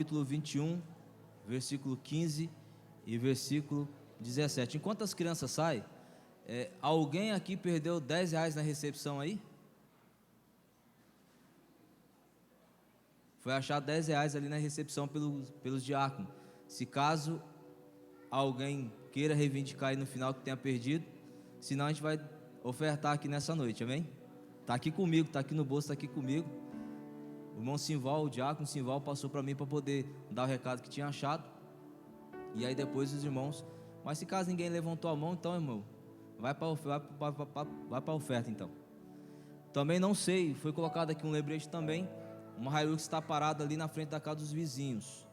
capítulo 21, versículo 15 e versículo 17. Enquanto as crianças saem, alguém aqui perdeu R$ 10 na recepção aí? Foi achar R$ 10 ali na recepção pelos diáconos. Se caso alguém queira reivindicar aí no final que tenha perdido, senão a gente vai ofertar aqui nessa noite, amém? Está aqui comigo, está aqui no bolso, está aqui comigo. O irmão Simval, o diácono Simval, passou para mim para poder dar o recado que tinha achado. E aí depois os irmãos, mas se caso ninguém levantou a mão, então irmão, vai para a oferta então. Também não sei, foi colocado aqui um lembrete também, uma Hilux está parada ali na frente da casa dos vizinhos.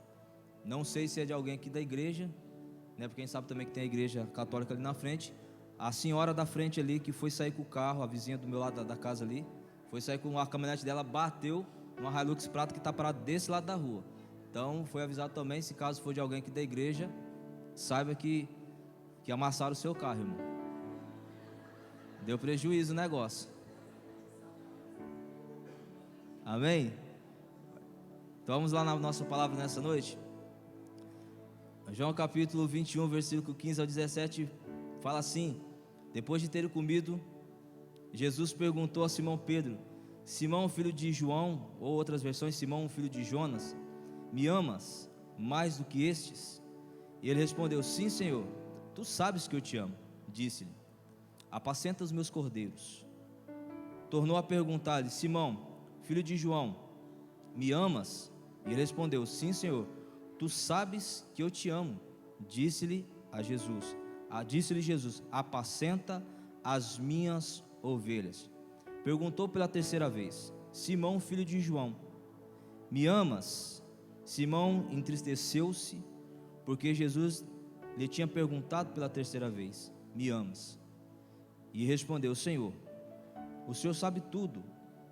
Não sei se é de alguém aqui da igreja, né? Porque a gente sabe também que tem a igreja católica ali na frente. A senhora da frente ali que foi sair com o carro, a vizinha do meu lado da casa ali, foi sair com a caminhonete dela, bateu uma Hilux prata que está parada desse lado da rua. Então foi avisado também, se caso for de alguém aqui da igreja, saiba que amassaram o seu carro, irmão. Deu prejuízo o negócio. Amém? Então vamos lá na nossa palavra nessa noite. João capítulo 21, versículo 15 ao 17, fala assim: depois de ter comido, Jesus perguntou a Simão Pedro: Simão, filho de João, ou outras versões, Simão, filho de Jonas, me amas mais do que estes? E ele respondeu: sim, Senhor, tu sabes que eu te amo. Disse-lhe: apacenta os meus cordeiros. Tornou a perguntar-lhe: Simão, filho de João, me amas? E ele respondeu: sim, Senhor, tu sabes que eu te amo. Disse-lhe Jesus: apacenta as minhas ovelhas. Perguntou pela terceira vez: Simão, filho de João, me amas? Simão entristeceu-se, porque Jesus lhe tinha perguntado pela terceira vez: me amas? E respondeu: Senhor, o Senhor sabe tudo,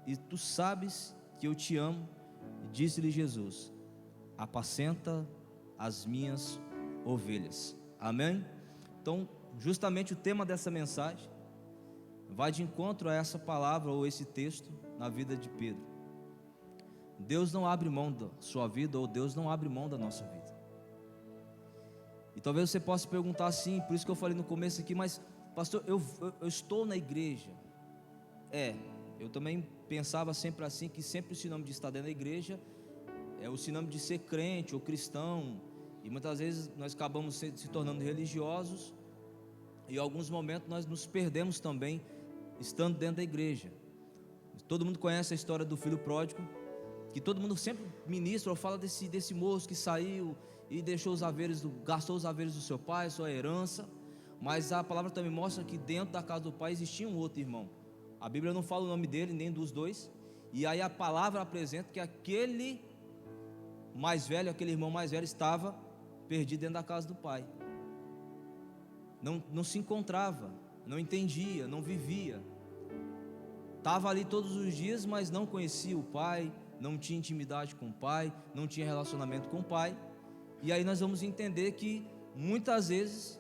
e tu sabes que eu te amo. Disse-lhe Jesus: apacenta as minhas ovelhas. Amém? Então, justamente o tema dessa mensagem vai de encontro a essa palavra ou esse texto na vida de Pedro. Deus não abre mão da sua vida, ou Deus não abre mão da nossa vida. E talvez você possa perguntar assim, por isso que eu falei no começo aqui: mas pastor, eu estou na igreja. Eu também pensava sempre assim, que sempre o sinônimo de estar dentro da igreja é o sinônimo de ser crente ou cristão. E muitas vezes nós acabamos se tornando religiosos, e em alguns momentos nós nos perdemos também estando dentro da igreja. Todo mundo conhece a história do filho pródigo, que todo mundo sempre ministra ou fala desse moço que saiu e deixou gastou os haveres do seu pai, sua herança. Mas a palavra também mostra que dentro da casa do pai existia um outro irmão. A Bíblia não fala o nome dele, nem dos dois. E aí a palavra apresenta que aquele irmão mais velho estava perdido dentro da casa do pai. Não se encontrava, não entendia, não vivia. Estava ali todos os dias, mas não conhecia o pai, não tinha intimidade com o pai, não tinha relacionamento com o pai. E aí nós vamos entender que muitas vezes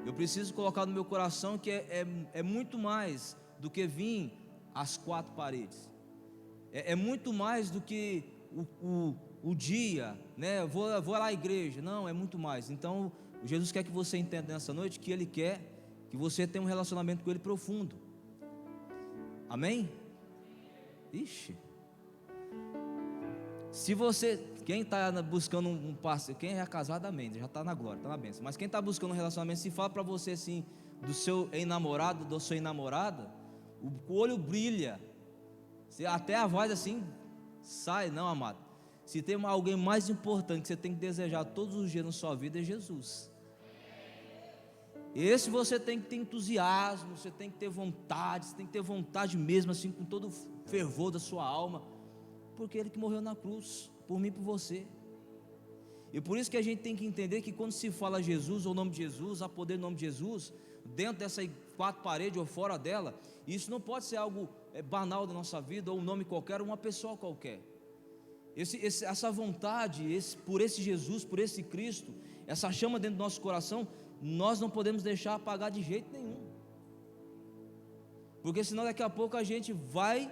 eu preciso colocar no meu coração que é muito mais do que vir às quatro paredes. É muito mais do que o dia, né? Vou lá à igreja. Não, é muito mais. Então Jesus quer que você entenda nessa noite que Ele quer que você tenha um relacionamento com Ele profundo. Amém? Ixi. Se você, quem está buscando um parceiro, quem é casado, amém, já está na glória, está na bênção. Mas quem está buscando um relacionamento, se fala para você assim, do seu enamorado, da sua enamorada, o olho brilha, até a voz assim sai. Não, amado, se tem alguém mais importante que você tem que desejar todos os dias na sua vida, é Jesus. Esse você tem que ter entusiasmo, você tem que ter vontade, você tem que ter vontade mesmo, assim, com todo o fervor da sua alma, porque Ele que morreu na cruz, por mim e por você. E por isso que a gente tem que entender que quando se fala Jesus, ou o nome de Jesus, há poder no nome de Jesus, dentro dessas quatro paredes ou fora dela, isso não pode ser algo banal da nossa vida, ou um nome qualquer, ou uma pessoa qualquer. Essa vontade, por esse Jesus, por esse Cristo, essa chama dentro do nosso coração, nós não podemos deixar apagar de jeito nenhum, porque senão daqui a pouco a gente vai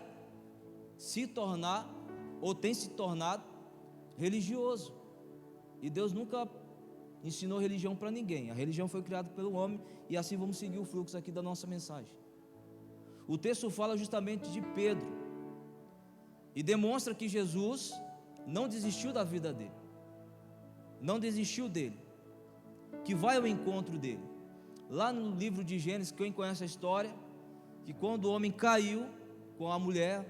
se tornar, ou tem se tornado, religioso. E Deus nunca ensinou religião para ninguém. A religião foi criada pelo homem, e assim vamos seguir o fluxo aqui da nossa mensagem. O texto fala justamente de Pedro e demonstra que Jesus não desistiu da vida dele, não desistiu dele, que vai ao encontro dele. Lá no livro de Gênesis, quem conhece a história, que quando o homem caiu com a mulher,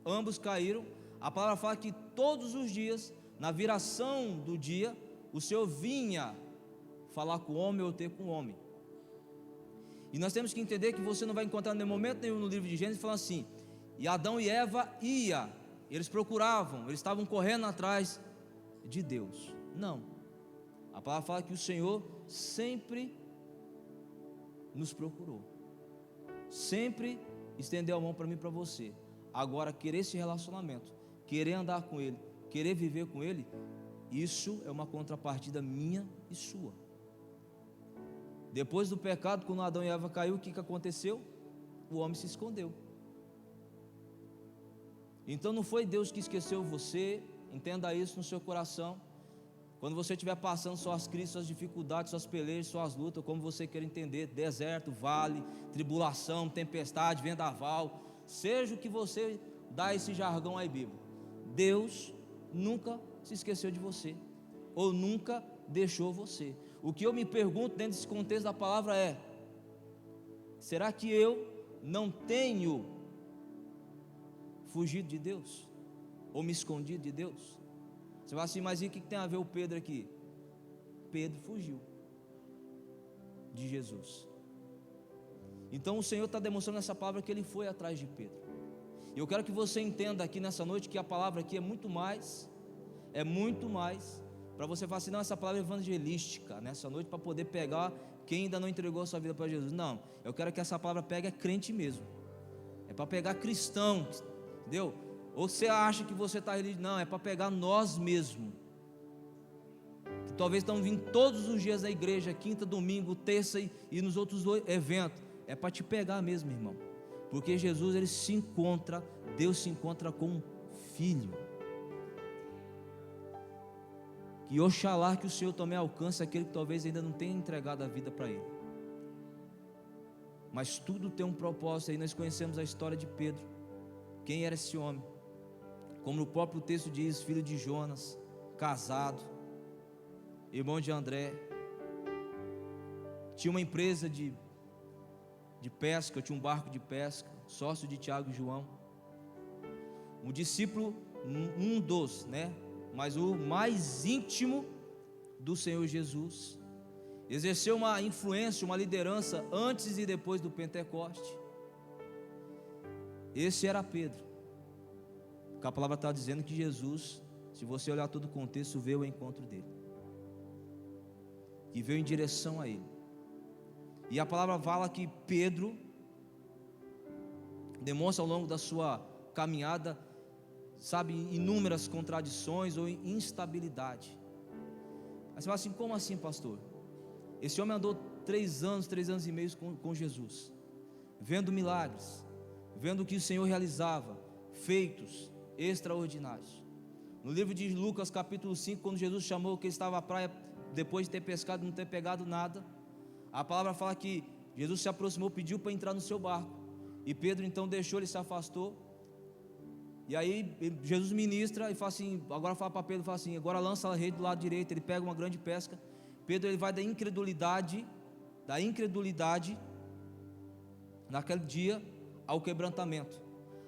ambos caíram, a palavra fala que todos os dias, na viração do dia, o Senhor vinha falar com o homem ou ter com o homem. E nós temos que entender que você não vai encontrar em momento nenhum no livro de Gênesis falando assim, e Adão e Eva eles procuravam, eles estavam correndo atrás de Deus. Não, a palavra fala que o Senhor sempre nos procurou, sempre estendeu a mão para mim e para você. Agora, querer esse relacionamento, querer andar com Ele, querer viver com Ele, isso é uma contrapartida minha e sua. Depois do pecado, quando Adão e Eva caiu, o que aconteceu? O homem se escondeu. Então não foi Deus que esqueceu você. Entenda isso no seu coração. Quando você estiver passando suas crises, suas dificuldades, suas pelejas, suas lutas, como você quer entender, deserto, vale, tribulação, tempestade, vendaval, seja o que você dá esse jargão aí bíblico, Deus nunca se esqueceu de você, ou nunca deixou você. O que eu me pergunto dentro desse contexto da palavra é: será que eu não tenho fugido de Deus? Ou me escondido de Deus? Você vai assim, mas e o que tem a ver o Pedro aqui? Pedro fugiu de Jesus. Então o Senhor está demonstrando nessa palavra que Ele foi atrás de Pedro. E eu quero que você entenda aqui nessa noite que a palavra aqui é muito mais para você falar assim, não, essa palavra é evangelística nessa noite, para poder pegar quem ainda não entregou a sua vida para Jesus. Não, eu quero que essa palavra pegue crente mesmo, é para pegar cristão, entendeu? Ou você acha que você está religioso? Não, é para pegar nós mesmos, que talvez estão vindo todos os dias na igreja, quinta, domingo, terça e nos outros eventos. É para te pegar mesmo, irmão, porque Jesus, Deus se encontra com um filho. E oxalá que o Senhor também alcance aquele que talvez ainda não tenha entregado a vida para Ele. Mas tudo tem um propósito. Aí nós conhecemos a história de Pedro. Quem era esse homem? Como o próprio texto diz, filho de Jonas, casado, irmão de André, tinha uma empresa de pesca, tinha um barco de pesca, sócio de Tiago e João, um discípulo, um dos, mas o mais íntimo do Senhor Jesus, exerceu uma influência, uma liderança antes e depois do Pentecoste. Esse era Pedro, porque a palavra está dizendo que Jesus, se você olhar todo o contexto, veio ao encontro dele, e veio em direção a ele. E a palavra fala que Pedro demonstra ao longo da sua caminhada, inúmeras contradições ou instabilidade. Aí você fala assim, como assim, pastor? Esse homem andou 3 anos e meio com Jesus, vendo milagres, vendo o que o Senhor realizava, feitos extraordinários. No livro de Lucas capítulo 5, quando Jesus chamou que ele estava à praia, depois de ter pescado e não ter pegado nada, a palavra fala que Jesus se aproximou, pediu para entrar no seu barco, e Pedro então deixou, ele se afastou. E aí Jesus ministra e fala assim, agora fala para Pedro, fala assim, agora lança a rede do lado direito. Ele pega uma grande pesca. Pedro, ele vai da incredulidade naquele dia ao quebrantamento,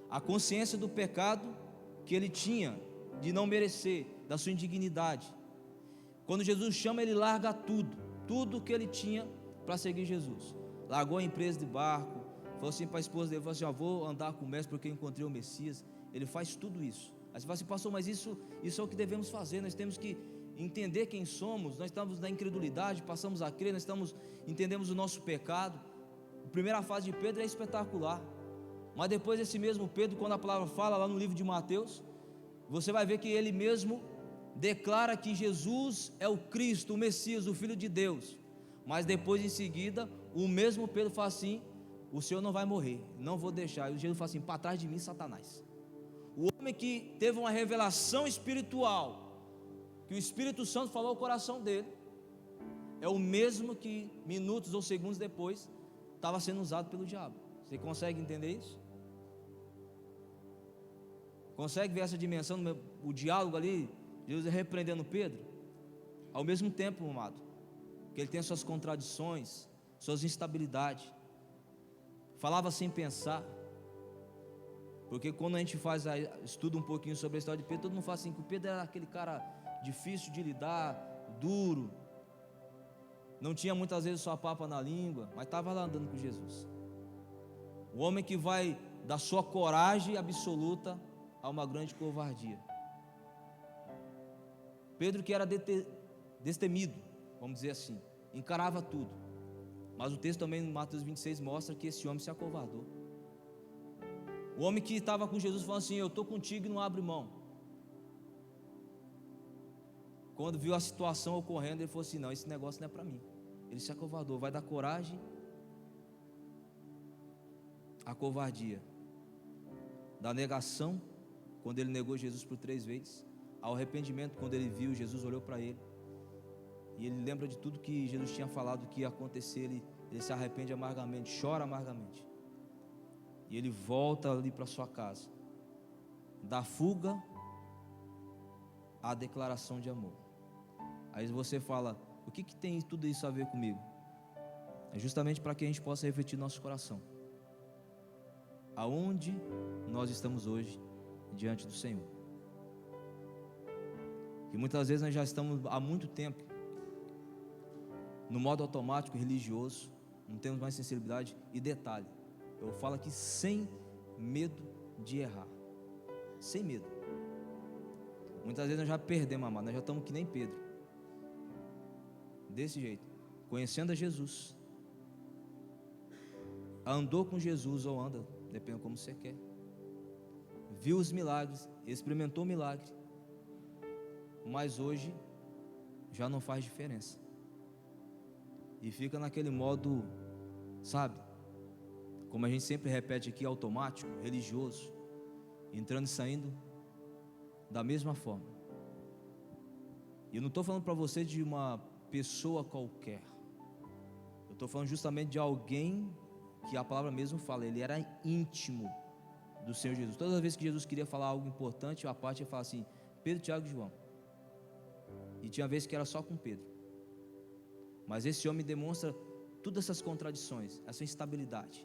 a consciência do pecado que ele tinha, de não merecer, da sua indignidade. Quando Jesus chama, ele larga tudo que ele tinha para seguir Jesus. Largou a empresa de barco, falou assim para a esposa dele, falou assim, vou andar com o mestre porque eu encontrei o Messias. Ele faz tudo isso. Aí você fala assim, pastor, mas isso é o que devemos fazer. Nós temos que entender quem somos. Nós estamos na incredulidade, passamos a crer, entendemos o nosso pecado. A primeira fase de Pedro é espetacular, mas depois esse mesmo Pedro, quando a palavra fala lá no livro de Mateus, você vai ver que ele mesmo declara que Jesus é o Cristo, o Messias, o Filho de Deus. Mas depois, em seguida, o mesmo Pedro fala assim, o Senhor não vai morrer, não vou deixar. E Jesus fala assim, para trás de mim, Satanás. O homem que teve uma revelação espiritual, que que o Espírito Santo falou ao coração dele, é o mesmo que minutos ou segundos depois estava sendo usado pelo diabo. Você consegue entender isso? Consegue ver essa dimensão, o diálogo ali, Jesus repreendendo Pedro? Ao mesmo tempo, amado, que ele tem suas contradições, suas instabilidades, falava sem pensar, porque quando a gente estuda um pouquinho sobre a história de Pedro, todo mundo fala assim, que o Pedro era aquele cara difícil de lidar, duro, não tinha muitas vezes sua papa na língua, mas estava lá andando com Jesus. O homem que vai da sua coragem absoluta a uma grande covardia. Pedro, que era destemido, vamos dizer assim, encarava tudo, mas o texto também em Mateus 26 mostra que esse homem se acovardou. O homem que estava com Jesus falando assim, eu estou contigo e não abre mão. Quando viu a situação ocorrendo, ele falou assim, não, esse negócio não é para mim. Ele se acovardou, vai da coragem à covardia, da negação, quando ele negou Jesus por 3 vezes, ao arrependimento, quando ele viu, Jesus olhou para ele, e ele lembra de tudo que Jesus tinha falado que ia acontecer, ele se arrepende amargamente, chora amargamente, e ele volta ali para sua casa, da fuga à declaração de amor. Aí você fala, o que tem tudo isso a ver comigo? É justamente para que a gente possa refletir no nosso coração, aonde nós estamos hoje diante do Senhor. Que muitas vezes nós já estamos há muito tempo no modo automático religioso, não temos mais sensibilidade. E detalhe, eu falo aqui sem medo de errar, sem medo. Muitas vezes nós já perdemos, amado, nós já estamos que nem Pedro, desse jeito, conhecendo a Jesus, andou com Jesus ou anda, depende como você quer, viu os milagres, experimentou o milagre, mas hoje já não faz diferença, e fica naquele modo, sabe, como a gente sempre repete aqui, automático, religioso, entrando e saindo da mesma forma. E eu não estou falando para você de uma pessoa qualquer, eu estou falando justamente de alguém que a palavra mesmo fala, ele era íntimo do Senhor Jesus. Todas as vezes que Jesus queria falar algo importante, a parte ia falar assim, Pedro, Tiago e João. E tinha vezes que era só com Pedro. Mas esse homem demonstra todas essas contradições, essa instabilidade.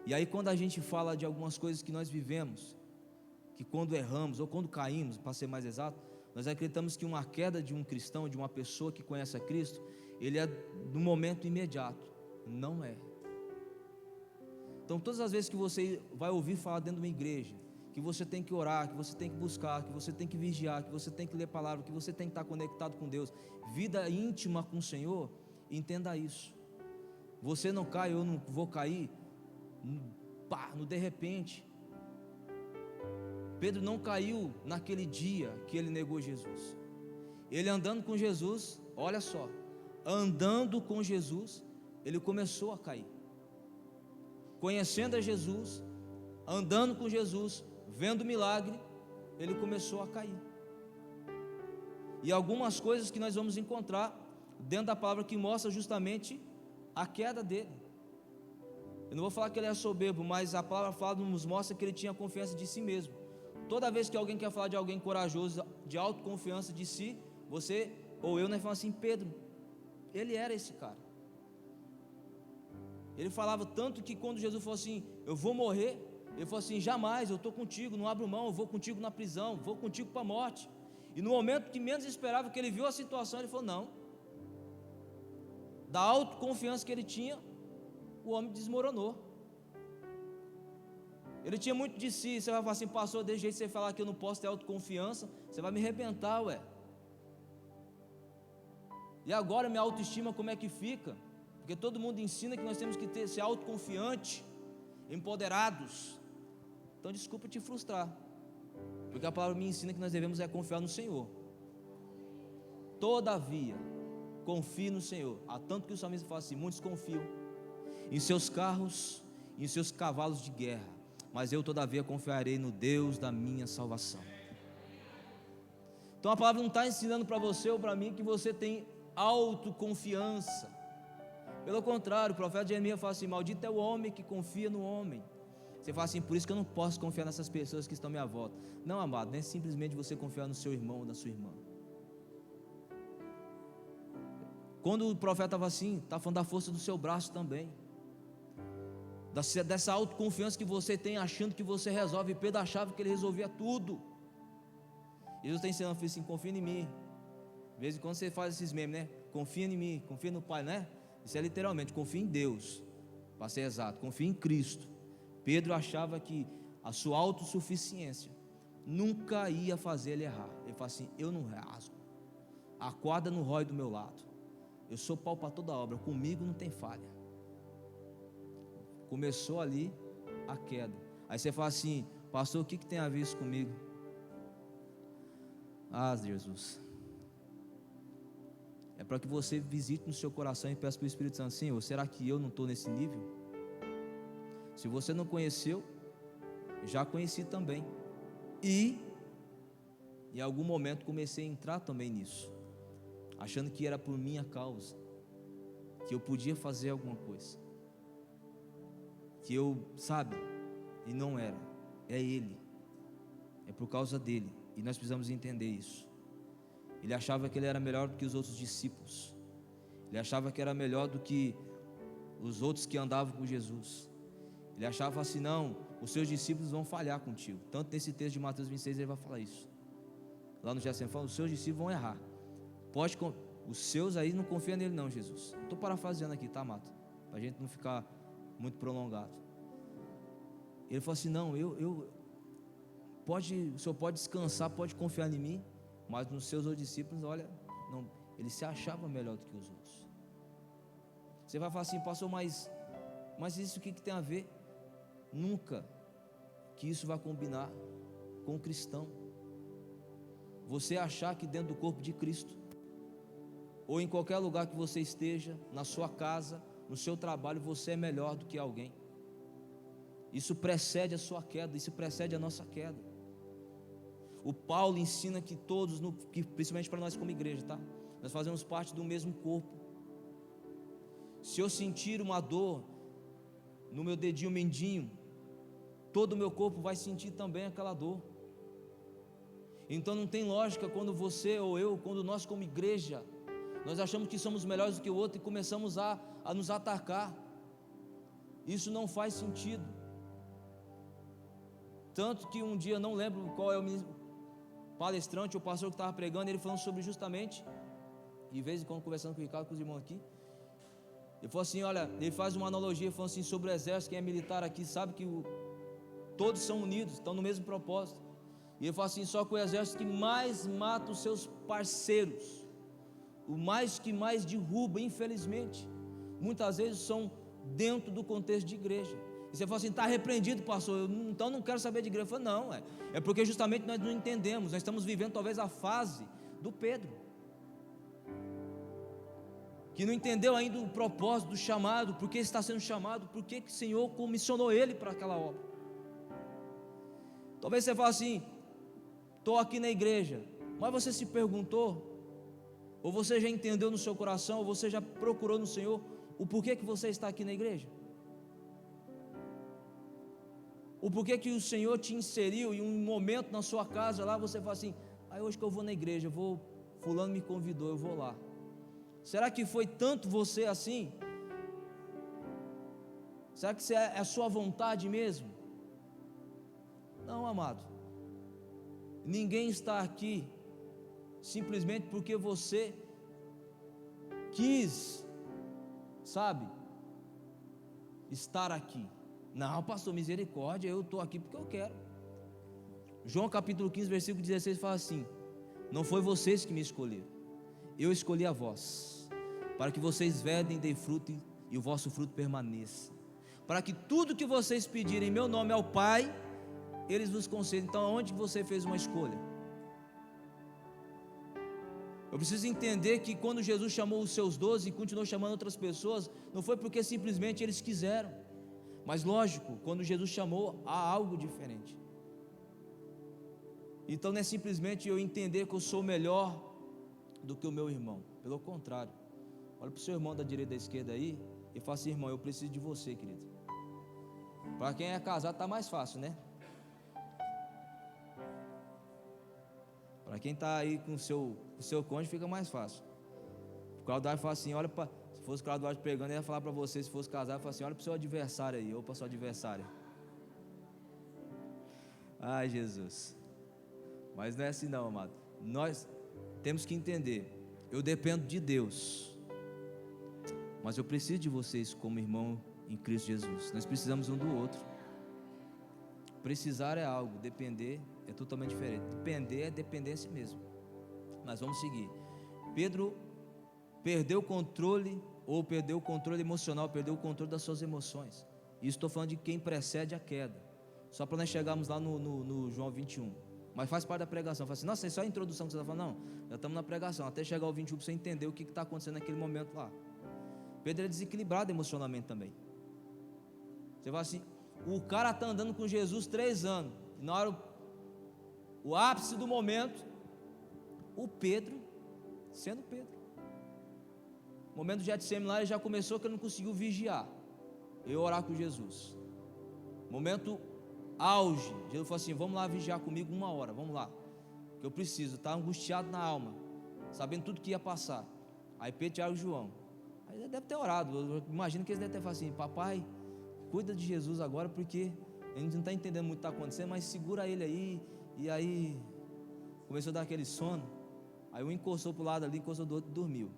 E aí quando a gente fala de algumas coisas que nós vivemos, que quando erramos ou quando caímos, para ser mais exato, nós acreditamos que uma queda de um cristão, de uma pessoa que conhece a Cristo, ele é no momento imediato. Não é. Então todas as vezes que você vai ouvir falar dentro de uma igreja, que você tem que orar, que você tem que buscar, que você tem que vigiar, que você tem que ler a palavra, que você tem que estar conectado com Deus, vida íntima com o Senhor, entenda isso. Você não cai, eu não vou cair no de repente. Pedro não caiu naquele dia que ele negou Jesus. Ele andando com Jesus, olha só, andando com Jesus, ele começou a cair. Conhecendo a Jesus, andando com Jesus, vendo o milagre, ele começou a cair. E algumas coisas que nós vamos encontrar dentro da palavra que mostra justamente a queda dele. Eu não vou falar que ele é soberbo, mas a palavra nos mostra que ele tinha confiança de si mesmo. Toda vez que alguém quer falar de alguém corajoso, de autoconfiança de si, você ou eu, nós falamos assim, Pedro, ele era esse cara. Ele falava tanto que quando Jesus falou assim, eu vou morrer, ele falou assim, jamais, eu estou contigo, não abro mão, eu vou contigo na prisão, vou contigo para a morte. E no momento que menos esperava, que ele viu a situação, ele falou, não. Da autoconfiança que ele tinha, o homem desmoronou. Ele tinha muito de si. Você vai falar assim, pastor, desse jeito você falar que eu não posso ter autoconfiança, você vai me arrebentar, ué. E agora minha autoestima como é que fica? Porque todo mundo ensina que nós temos que ser autoconfiante, empoderados. Então desculpa te frustrar, porque a palavra me ensina que nós devemos confiar no Senhor. Todavia, confie no Senhor. Há tanto que o salmista fala assim, muitos confiam em seus carros, em seus cavalos de guerra, mas eu todavia confiarei no Deus da minha salvação. Então a palavra não está ensinando para você ou para mim que você tem autoconfiança. Pelo contrário, o profeta Jeremias fala assim: maldito é o homem que confia no homem. Você fala assim: por isso que eu não posso confiar nessas pessoas que estão à minha volta. Não, amado, não é simplesmente você confiar no seu irmão ou na sua irmã. Quando o profeta estava assim, está falando da força do seu braço também, dessa autoconfiança que você tem, achando que você resolve. E Pedro achava que ele resolvia tudo. Jesus está ensinando assim: confia em mim. De vez em quando você faz esses memes, né? Confia em mim, confia no Pai, né? Isso é literalmente, confia em Deus, para ser exato, confia em Cristo. Pedro achava que a sua autossuficiência nunca ia fazer ele errar. Ele fala assim: eu não rasgo, a corda não rói do meu lado, eu sou pau para toda obra, comigo não tem falha. Começou ali a queda. Aí você fala assim: pastor, o que tem a ver isso comigo? Ah, Jesus, é para que você visite no seu coração e peça para o Espírito Santo: Senhor, será que eu não estou nesse nível? Se você não conheceu, já conheci também. E em algum momento comecei a entrar também nisso, achando que era por minha causa, que eu podia fazer alguma coisa, que eu, sabe, e não era. É Ele, é por causa dele. E nós precisamos entender isso. Ele achava que ele era melhor do que os outros discípulos. Ele achava que era melhor do que os outros que andavam com Jesus. Ele achava assim: não, os seus discípulos vão falhar contigo. Tanto nesse texto de Mateus 26 ele vai falar isso. Lá no Getsemane fala: os seus discípulos vão errar. Os seus aí não confia nele não, Jesus. Estou parafraseando aqui, tá, Mato? Para a gente não ficar muito prolongado. Ele falou assim: não, o senhor pode descansar, pode confiar em mim. Mas nos seus outros discípulos, olha, não, ele se achava melhor do que os outros. Você vai falar assim: pastor, mas isso o que tem a ver? Nunca que isso vai combinar com o cristão. Você achar que dentro do corpo de Cristo, ou em qualquer lugar que você esteja, na sua casa, no seu trabalho, você é melhor do que alguém. Isso precede a sua queda, isso precede a nossa queda. O Paulo ensina que todos, principalmente para nós como igreja, tá? Nós fazemos parte do mesmo corpo. Se eu sentir uma dor no meu dedinho mindinho, todo o meu corpo vai sentir também aquela dor. Então não tem lógica quando você ou eu, quando nós como igreja, nós achamos que somos melhores do que o outro e começamos a nos atacar. Isso não faz sentido. Tanto que um dia, não lembro qual é o palestrante ou pastor que estava pregando, ele falando sobre justamente, de vez em quando conversando com o Ricardo, com os irmãos aqui, ele falou assim: olha, ele faz uma analogia, falando assim sobre o exército. Quem é militar aqui sabe que todos são unidos, estão no mesmo propósito. E ele fala assim: só que o exército que mais mata os seus parceiros, que mais derruba, infelizmente, muitas vezes são dentro do contexto de igreja. E você fala assim: está repreendido, pastor, então não quero saber de igreja. Eu falo: não, é porque justamente nós não entendemos. Nós estamos vivendo talvez a fase do Pedro, que não entendeu ainda o propósito do chamado, porque está sendo chamado, porque o Senhor comissionou ele para aquela obra. Talvez você fale assim: estou aqui na igreja, mas você se perguntou, ou você já entendeu no seu coração, ou você já procurou no Senhor o porquê que você está aqui na igreja? O porquê que o Senhor te inseriu em um momento na sua casa lá, você fala assim: hoje que eu vou na igreja, fulano me convidou, eu vou lá. Será que foi tanto você assim? Será que é a sua vontade mesmo? Não, amado. Ninguém está aqui simplesmente porque você quis, sabe, estar aqui. Não, pastor, misericórdia, eu estou aqui porque eu quero. João capítulo 15, versículo 16 fala assim: não foi vocês que me escolheram, eu escolhi a vós, para que vocês vedem, deem fruto e o vosso fruto permaneça, para que tudo que vocês pedirem em meu nome ao Pai, eles vos concedem. Então onde você fez uma escolha? Eu preciso entender que quando Jesus chamou os seus 12 e continuou chamando outras pessoas, não foi porque simplesmente eles quiseram. Mas lógico, quando Jesus chamou, há algo diferente. Então não é simplesmente eu entender que eu sou melhor do que o meu irmão. Pelo contrário, olha para o seu irmão da direita e da esquerda aí e fala assim: irmão, eu preciso de você, querido. Para quem é casado está mais fácil, né? Para quem está aí com o seu cônjuge fica mais fácil. O Claudio fala assim: olha para, se fosse o Claudio pregando, ele ia falar para você, se fosse casado, ele fala assim: olha para o seu adversário aí, ou para a sua adversária. Ai, Jesus. Mas não é assim não, amado. Nós temos que entender, eu dependo de Deus, mas eu preciso de vocês como irmão em Cristo Jesus. Nós precisamos um do outro. Precisar é algo, depender é totalmente diferente. Depender é dependência mesmo. Mas vamos seguir. Pedro perdeu o controle, ou perdeu o controle emocional, perdeu o controle das suas emoções. Isso estou falando de quem precede a queda. Só para nós chegarmos lá no João 21. Mas faz parte da pregação. Fala assim: nossa, isso é só a introdução que você está falando. Não, já estamos na pregação. Até chegar ao 21 para você entender o que está acontecendo naquele momento lá. Pedro é desequilibrado emocionalmente também. Você fala assim: o cara está andando com Jesus 3 anos. E na hora, o ápice do momento, o Pedro, sendo Pedro. O momento do Getsemane lá, ele já começou que ele não conseguiu vigiar. Eu orar com Jesus. Momento auge. Jesus falou assim: vamos lá vigiar comigo 1 hora, vamos lá. Que eu preciso, tá angustiado na alma, sabendo tudo que ia passar. Aí Pedro, Tiago e João. Aí ele deve ter orado. Eu imagino que eles devem ter falado assim: papai, cuida de Jesus agora, porque a gente não está entendendo muito o que está acontecendo, mas segura ele aí. E aí começou a dar aquele sono. Aí um encostou para o lado ali, encostou do outro e dormiu.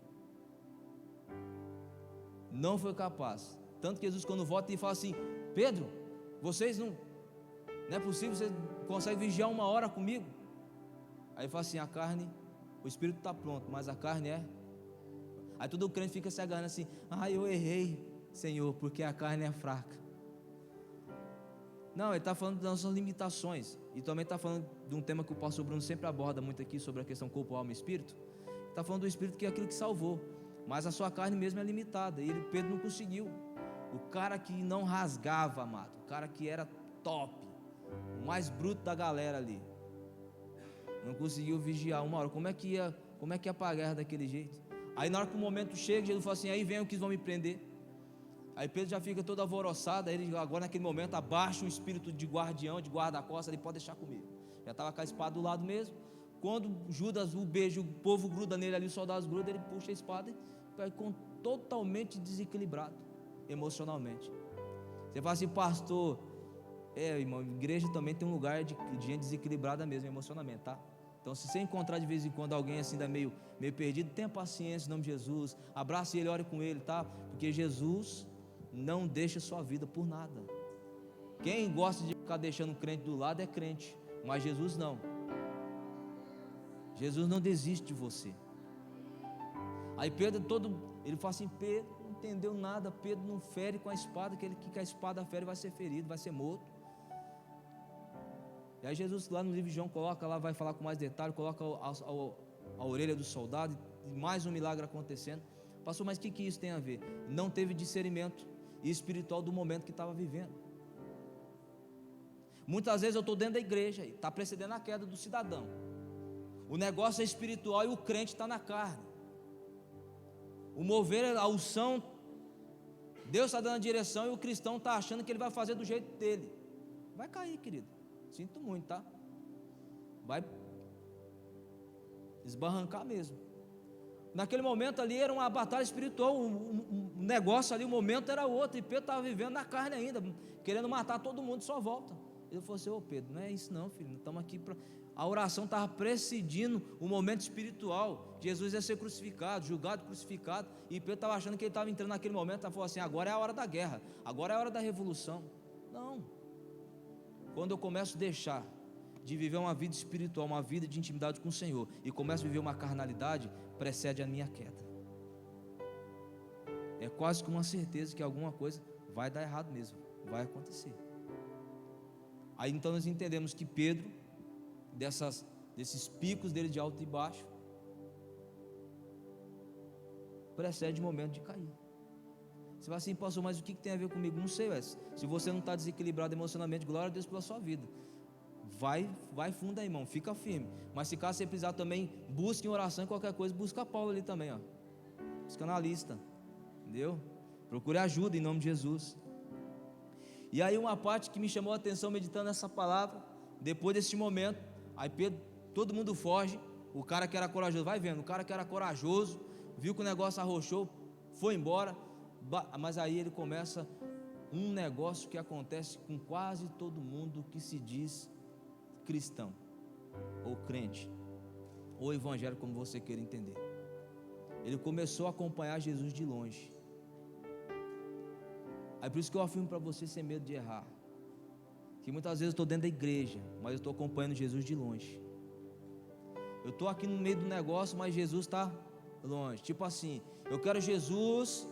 Não foi capaz. Tanto que Jesus, quando volta, ele fala assim: Pedro, vocês não é possível, você consegue vigiar 1 hora comigo? Aí ele fala assim: a carne, o espírito está pronto, mas a carne é. Aí todo crente fica se agarrando assim: eu errei, Senhor, porque a carne é fraca. Não, ele está falando das nossas limitações. E também está falando de um tema que o pastor Bruno sempre aborda muito aqui, sobre a questão corpo, alma e espírito. Está falando do espírito, que é aquilo que salvou, mas a sua carne mesmo é limitada. E Pedro não conseguiu. O cara que não rasgava, amado, o cara que era top, o mais bruto da galera ali, não conseguiu vigiar 1 hora. Como é que ia para a guerra daquele jeito? Aí na hora que o momento chega, Jesus fala assim: aí vem o que vão me prender. Aí Pedro já fica todo alvoroçado. Aí ele agora naquele momento abaixa o espírito de guardião, de guarda-costas. Ele pode deixar comigo. Já estava com a espada do lado mesmo. Quando Judas o beija, o povo gruda nele ali, os soldados grudam, ele puxa a espada e totalmente desequilibrado emocionalmente. Você fala assim: pastor, irmão, igreja também tem um lugar de gente desequilibrada mesmo emocionalmente, tá? Então se você encontrar de vez em quando alguém assim ainda meio perdido, tenha paciência em nome de Jesus, abrace ele, ore com ele, tá? Porque Jesus não deixa sua vida por nada. Quem gosta de ficar deixando o crente do lado é crente, mas Jesus não. Jesus não desiste de você. Aí Pedro ele fala assim: Pedro não entendeu nada, Pedro não fere com a espada, que a espada fere vai ser ferido, vai ser morto. E aí Jesus lá no livro de João coloca lá, vai falar com mais detalhe, coloca a orelha do soldado, e mais um milagre acontecendo. Pastor, mas o que isso tem a ver? Não teve discernimento espiritual do momento que estava vivendo. Muitas vezes eu estou dentro da igreja, está precedendo a queda do cidadão. O negócio é espiritual e o crente está na carne. O mover, a unção, Deus está dando a direção e o cristão está achando que ele vai fazer do jeito dele. Vai cair, querido. Sinto muito, tá? Vai esbarrancar mesmo. Naquele momento ali era uma batalha espiritual, um negócio ali, o momento era outro, e Pedro estava vivendo na carne ainda, querendo matar todo mundo de sua volta. Ele falou assim: Pedro, não é isso não, filho, não estamos aqui para... A oração estava precedindo o momento espiritual. Jesus ia ser crucificado, julgado, crucificado, e Pedro estava achando que ele estava entrando naquele momento. Ele falou assim: agora é a hora da guerra, agora é a hora da revolução. Não. Quando eu começo a deixar de viver uma vida espiritual, uma vida de intimidade com o Senhor, e começo a viver uma carnalidade, precede a minha queda. É quase que uma certeza que alguma coisa vai dar errado mesmo, vai acontecer. Aí então nós entendemos que Pedro, desses picos dele de alto e baixo, precede o momento de cair. Você vai assim: pastor, mas o que tem a ver comigo? Não sei, se você não está desequilibrado emocionalmente, glória a Deus pela sua vida. vai fundo aí, irmão, fica firme. Mas se caso você precisar também, busque em oração, qualquer coisa, busca Paulo ali também, ó. Busca na lista, entendeu? Procure ajuda em nome de Jesus. E aí uma parte que me chamou a atenção meditando essa palavra, depois desse momento, aí Pedro, todo mundo foge, o cara que era corajoso, vai vendo, o cara que era corajoso, viu que o negócio arrochou, foi embora, mas aí ele começa um negócio que acontece com quase todo mundo que se diz cristão, ou crente, ou evangélico, como você queira entender. Ele começou a acompanhar Jesus de longe. Aí por isso que eu afirmo para você, sem medo de errar, que muitas vezes eu estou dentro da igreja, mas eu estou acompanhando Jesus de longe. Eu estou aqui no meio do negócio, mas Jesus está longe. Tipo assim, eu quero Jesus,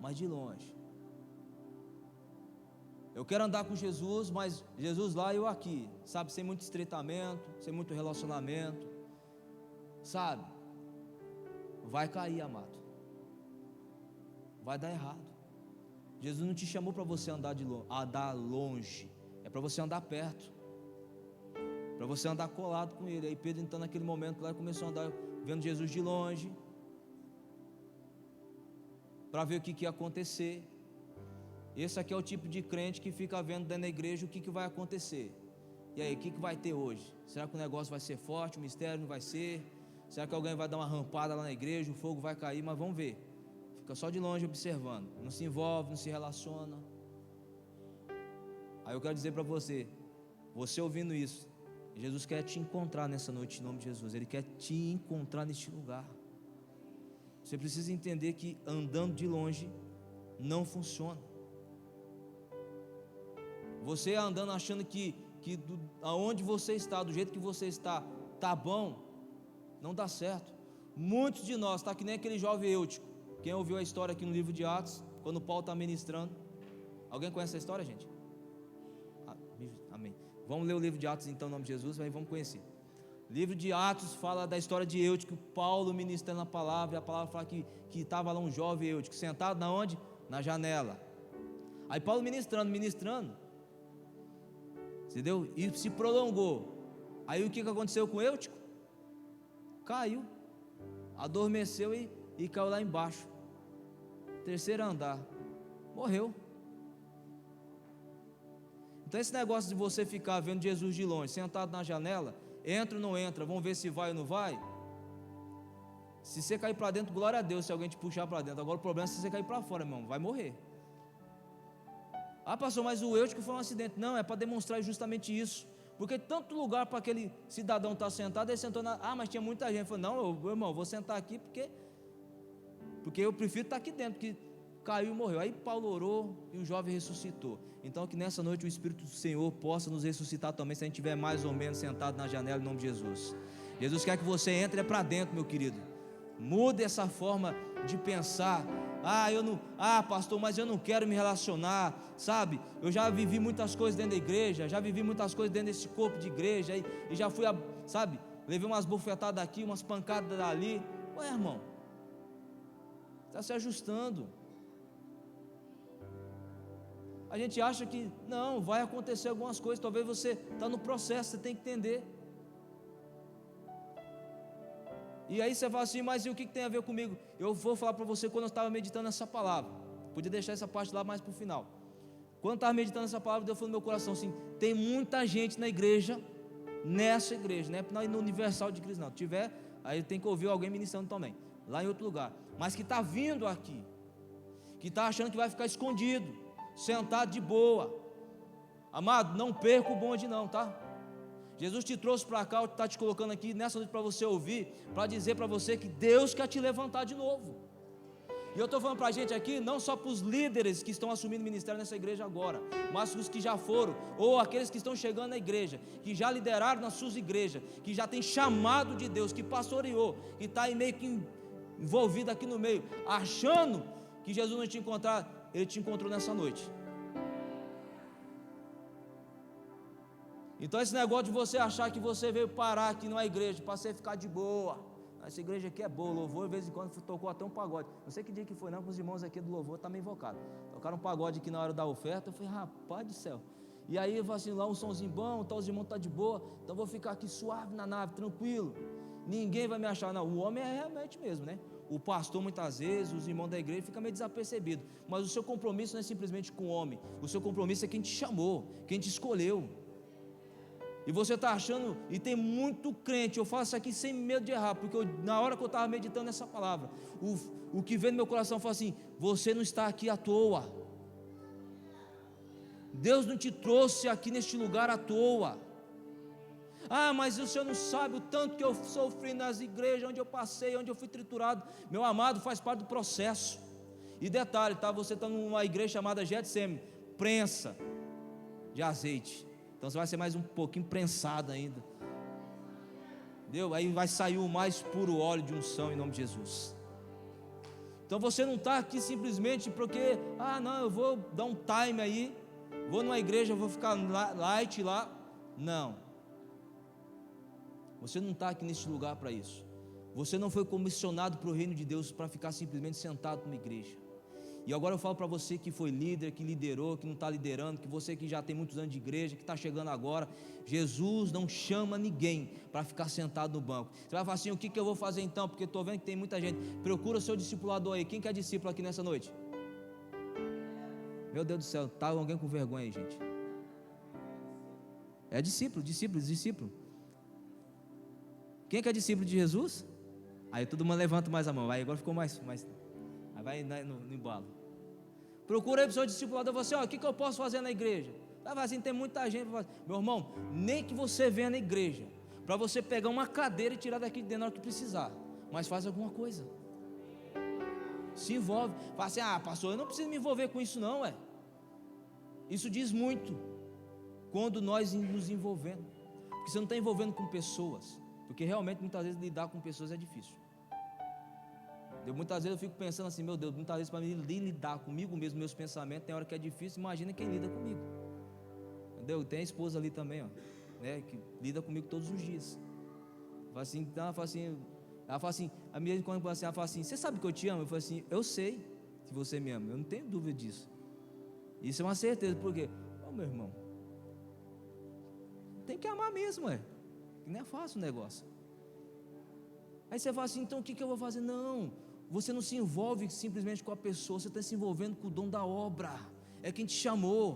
mas de longe. Eu quero andar com Jesus, mas Jesus lá e eu aqui, sabe, sem muito estreitamento, sem muito relacionamento, sabe? Vai cair, amado. Vai dar errado. Jesus não te chamou para você andar longe, é para você andar perto, para você andar colado com Ele. Aí Pedro, então, naquele momento lá, começou a andar vendo Jesus de longe, para ver o que ia acontecer. Esse aqui é o tipo de crente que fica vendo dentro da igreja o que vai acontecer. E aí, o que vai ter hoje? Será que o negócio vai ser forte, o mistério não vai ser? Será que alguém vai dar uma rampada lá na igreja, o fogo vai cair? Mas vamos ver. Fica só de longe observando, não se envolve, não se relaciona. Aí eu quero dizer para você, você ouvindo isso, Jesus quer te encontrar nessa noite em nome de Jesus. Ele quer te encontrar neste lugar. Você precisa entender que andando de longe não funciona. Você andando achando que aonde você está, do jeito que você está, tá bom, não dá certo. Muitos de nós, está que nem aquele jovem Eutico. Quem ouviu a história aqui no livro de Atos, quando Paulo está ministrando? Alguém conhece essa história, gente? Amém. Vamos ler o livro de Atos então, em nome de Jesus, aí vamos conhecer. O livro de Atos fala da história de Eutico, Paulo ministrando a palavra, e a palavra fala que estava lá um jovem Eutico, sentado na onde? Na janela. Aí Paulo ministrando, entendeu? E se prolongou. Aí o que aconteceu com Eutico? Caiu, adormeceu e caiu lá embaixo, terceiro andar, morreu. Então esse negócio de você ficar vendo Jesus de longe, sentado na janela, entra ou não entra, vamos ver se vai ou não vai. Se você cair para dentro, glória a Deus, se alguém te puxar para dentro. Agora o problema é se você cair para fora, irmão, vai morrer. Ah, pastor, mas o Eutico foi um acidente. Não, é para demonstrar justamente isso. Porque tanto lugar para aquele cidadão estar sentado, ele sentou mas tinha muita gente. Ele falou, não, irmão, vou sentar aqui porque eu prefiro estar aqui dentro, porque caiu e morreu. Aí Paulo orou e o jovem ressuscitou. Então que nessa noite o Espírito do Senhor possa nos ressuscitar também, se a gente estiver mais ou menos sentado na janela em nome de Jesus. Jesus quer que você entre para dentro, meu querido. Mude essa forma de pensar. Pastor, mas eu não quero me relacionar, sabe? Eu já vivi muitas coisas dentro da igreja, já vivi muitas coisas dentro desse corpo de igreja, e já fui, sabe? Levei umas bofetadas aqui, umas pancadas dali. Ué, irmão, está se ajustando. A gente acha que não, vai acontecer algumas coisas, talvez você está no processo, você tem que entender. E aí você fala assim, mas e o que tem a ver comigo? Eu vou falar para você quando eu estava meditando essa palavra. Podia deixar essa parte lá mais para o final. Quando eu estava meditando essa palavra, Deus falou no meu coração assim, tem muita gente na igreja, nessa igreja, não é no Universal de Cristo não. Tiver, aí tem que ouvir alguém ministrando também, lá em outro lugar. Mas que está vindo aqui, que está achando que vai ficar escondido, sentado de boa. Amado, não perca o bonde não, tá? Jesus te trouxe para cá, está te colocando aqui nessa noite para você ouvir, para dizer para você que Deus quer te levantar de novo. E eu estou falando para a gente aqui, não só para os líderes que estão assumindo ministério nessa igreja agora, mas os que já foram, ou aqueles que estão chegando na igreja, que já lideraram nas suas igrejas, que já tem chamado de Deus, que pastoreou, que está aí meio que envolvido aqui no meio, achando que Jesus não te encontrar, Ele te encontrou nessa noite. Então esse negócio de você achar que você veio parar aqui numa igreja para você ficar de boa, essa igreja aqui é boa, louvor, de vez em quando tocou até um pagode, não sei que dia que foi não, com os irmãos aqui do louvor, está meio invocado, tocaram um pagode aqui na hora da oferta, eu falei, rapaz do céu, E aí eu falo assim, lá um somzinho bom, tá, os irmãos estão de boa, então vou ficar aqui suave na nave, tranquilo, ninguém vai me achar. Não, o homem é realmente mesmo, né? O pastor muitas vezes, os irmãos da igreja ficam meio desapercebidos, mas o seu compromisso não é simplesmente com o homem, o seu compromisso é quem te chamou, quem te escolheu. E você está achando, e tem muito crente, eu faço isso aqui sem medo de errar, porque na hora que eu estava meditando nessa palavra, o que veio no meu coração foi assim: você não está aqui à toa, Deus não te trouxe aqui neste lugar à toa. Ah, mas o senhor não sabe o tanto que eu sofri nas igrejas onde eu passei, onde eu fui triturado. Meu amado, faz parte do processo. E detalhe, tá? Você está numa igreja chamada Getsemane, prensa de azeite, então você vai ser mais um pouquinho prensado ainda, entendeu? Aí vai sair o mais puro óleo de unção em nome de Jesus. Então você não está aqui simplesmente porque, não, eu vou dar um time aí, vou numa igreja, vou ficar light lá. Não, você não está aqui nesse lugar para isso. Você não foi comissionado para o reino de Deus para ficar simplesmente sentado numa igreja. E agora eu falo para você que foi líder, que liderou, que não está liderando, que você que já tem muitos anos de igreja, que está chegando agora, Jesus não chama ninguém para ficar sentado no banco. Você vai falar assim: o que eu vou fazer então? Porque estou vendo que tem muita gente. Procura o seu discipulador aí. Quem que é discípulo aqui nessa noite? Meu Deus do céu, tá alguém com vergonha aí, gente? É discípulo. Quem que é discípulo de Jesus? Aí todo mundo levanta mais a mão. Aí agora ficou mais aí vai no embalo. Procura aí para o seu discipulador. Você, o que eu posso fazer na igreja? Vai assim, tem muita gente. Meu irmão, nem que você venha na igreja para você pegar uma cadeira e tirar daqui de dentro na hora que precisar, mas faz alguma coisa. Se envolve. Fala assim: pastor, eu não preciso me envolver com isso não, Isso diz muito quando nós nos envolvemos, porque você não está envolvendo com pessoas, porque realmente muitas vezes lidar com pessoas é difícil. Muitas vezes eu fico pensando assim: meu Deus, muitas vezes para mim lidar comigo mesmo, meus pensamentos, tem hora que é difícil, imagina quem lida comigo, entendeu? Tem a esposa ali também, né, que lida comigo todos os dias. Ela fala assim, a minha quando ela fala assim: você sabe que eu te amo? Eu falo assim: eu sei que você me ama, eu não tenho dúvida disso. Isso é uma certeza, porque, meu irmão, tem que amar mesmo, que não é fácil o negócio. Aí você fala assim: então o que eu vou fazer? Não, você não se envolve simplesmente com a pessoa, você está se envolvendo com o dom da obra, é quem te chamou.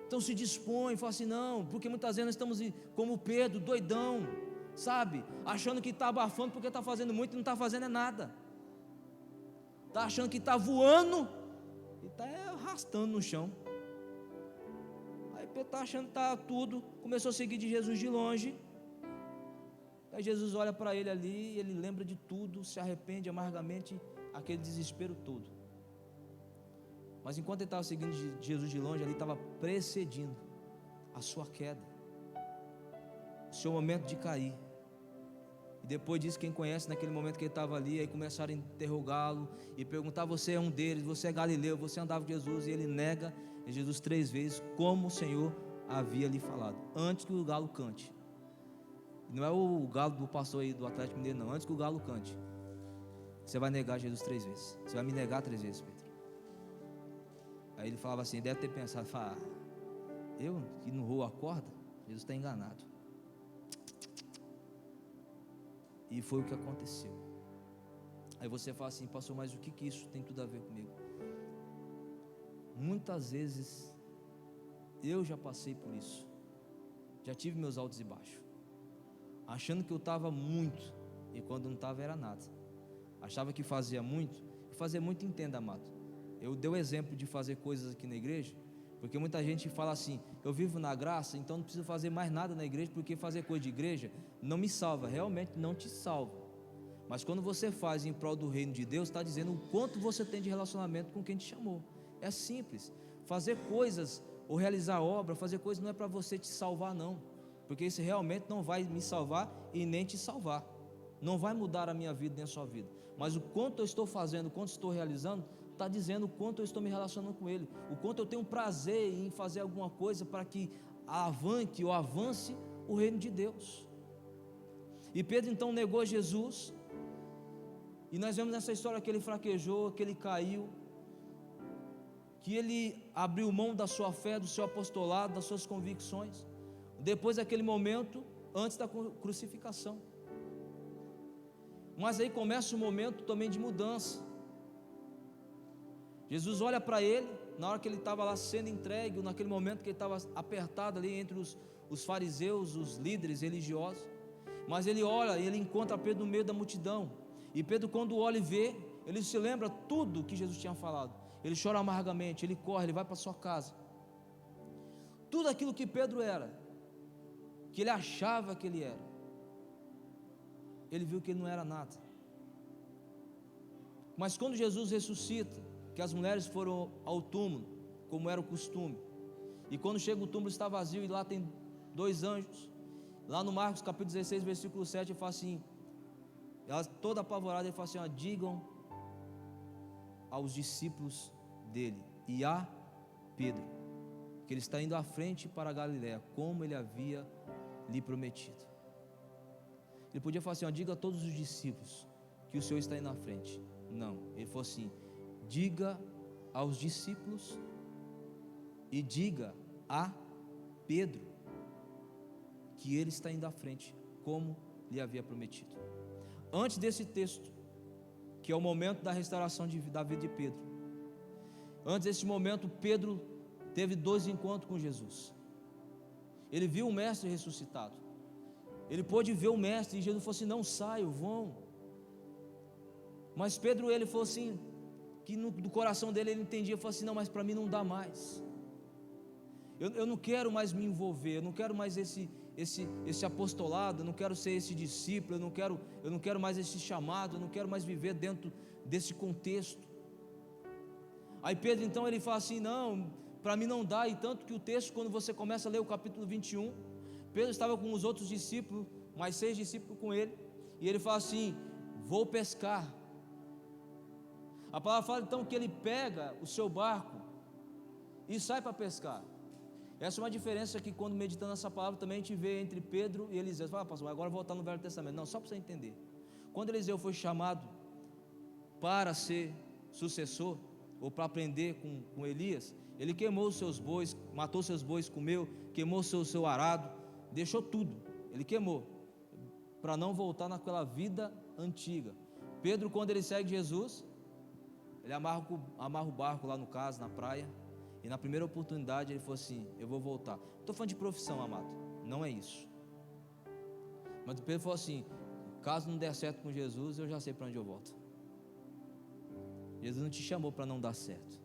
Então se dispõe, fala assim: não, porque muitas vezes nós estamos como Pedro, doidão, sabe, achando que está abafando porque está fazendo muito e não está fazendo nada, está achando que está voando e está arrastando no chão. Aí Pedro está achando que está tudo, começou a seguir de Jesus de longe. Aí Jesus olha para ele ali, ele lembra de tudo, se arrepende amargamente, aquele desespero todo. Mas enquanto ele estava seguindo Jesus de longe, ali estava precedindo a sua queda, o seu momento de cair. E depois disso, quem conhece, naquele momento que ele estava ali, aí começaram a interrogá-lo e perguntar: você é um deles, você é Galileu, você andava com Jesus? E ele nega Jesus 3 vezes, como o Senhor havia lhe falado, antes que o galo cante. Não é o galo do pastor aí do Atlético Mineiro, não. Antes que o galo cante, você vai negar Jesus 3 vezes. Você vai me negar 3 vezes, Pedro. Aí ele falava assim, deve ter pensado: eu que não vou a corda, Jesus está enganado. E foi o que aconteceu. Aí você fala assim: pastor, mas o que isso tem tudo a ver comigo? Muitas vezes eu já passei por isso, já tive meus altos e baixos, achando que eu estava muito, e quando não estava era nada. Achava que fazia muito, e fazer muito, entenda, amado. Eu dei o exemplo de fazer coisas aqui na igreja, porque muita gente fala assim: eu vivo na graça, então não preciso fazer mais nada na igreja, porque fazer coisa de igreja não me salva. Realmente não te salva, mas quando você faz em prol do reino de Deus, está dizendo o quanto você tem de relacionamento com quem te chamou. É simples. Fazer coisas ou realizar obra, fazer coisas não é para você te salvar não, porque isso realmente não vai me salvar e nem te salvar, não vai mudar a minha vida nem a sua vida, mas o quanto eu estou fazendo, o quanto estou realizando, está dizendo o quanto eu estou me relacionando com Ele, o quanto eu tenho prazer em fazer alguma coisa para que avance o reino de Deus. E Pedro então negou Jesus, e nós vemos nessa história que ele fraquejou, que ele caiu, que ele abriu mão da sua fé, do seu apostolado, das suas convicções, depois daquele momento, antes da crucificação. Mas aí começa um momento também de mudança. Jesus olha para ele, na hora que ele estava lá sendo entregue, naquele momento que ele estava apertado ali entre os fariseus, os líderes religiosos, mas ele olha e ele encontra Pedro no meio da multidão, e Pedro, quando olha e vê, ele se lembra tudo que Jesus tinha falado, ele chora amargamente, ele corre, ele vai para sua casa. Tudo aquilo que Pedro era, que ele achava que ele era, ele viu que ele não era nada. Mas quando Jesus ressuscita, que as mulheres foram ao túmulo, como era o costume, e quando chega o túmulo está vazio, e lá tem 2 anjos, lá no Marcos capítulo 16 versículo 7, ele fala assim, ela toda apavorada, ele fala assim, digam aos discípulos dele e a Pedro, que ele está indo à frente para a Galiléia, como ele havia lhe prometido. Ele podia falar assim, diga a todos os discípulos que o Senhor está indo à frente. Não, ele falou assim, diga aos discípulos e diga a Pedro que ele está indo à frente, como lhe havia prometido. Antes desse texto, que é o momento da restauração da vida de Pedro, antes desse momento, Pedro teve 2 encontros com Jesus. Ele viu o mestre ressuscitado, ele pôde ver o mestre, e Jesus falou assim, não saiam, vão. Mas Pedro, ele falou assim, que do coração dele ele entendia, falou assim, não, mas para mim não dá mais, eu não quero mais me envolver, eu não quero mais esse apostolado, eu não quero ser esse discípulo, eu não quero mais esse chamado, eu não quero mais viver dentro desse contexto. Aí Pedro então ele fala assim, não, para mim não dá. E tanto que o texto, quando você começa a ler o capítulo 21, Pedro estava com os outros discípulos, mais 6 discípulos com ele, e ele fala assim, vou pescar. A palavra fala então que ele pega o seu barco e sai para pescar. Essa é uma diferença que, quando meditando essa palavra, também a gente vê entre Pedro e Eliseu. Você fala, pastor, agora voltar no Velho Testamento. Não, só para você entender. Quando Eliseu foi chamado para ser sucessor, ou para aprender com Elias, ele queimou os seus bois, matou seus bois, comeu, queimou seu arado, deixou tudo, ele queimou, para não voltar naquela vida antiga. Pedro, quando ele segue Jesus, ele amarra o barco lá no caso, na praia, e na primeira oportunidade ele falou assim, eu vou voltar. Não estou falando de profissão, amado, não é isso. Mas Pedro falou assim, caso não der certo com Jesus, eu já sei para onde eu volto. Jesus não te chamou para não dar certo.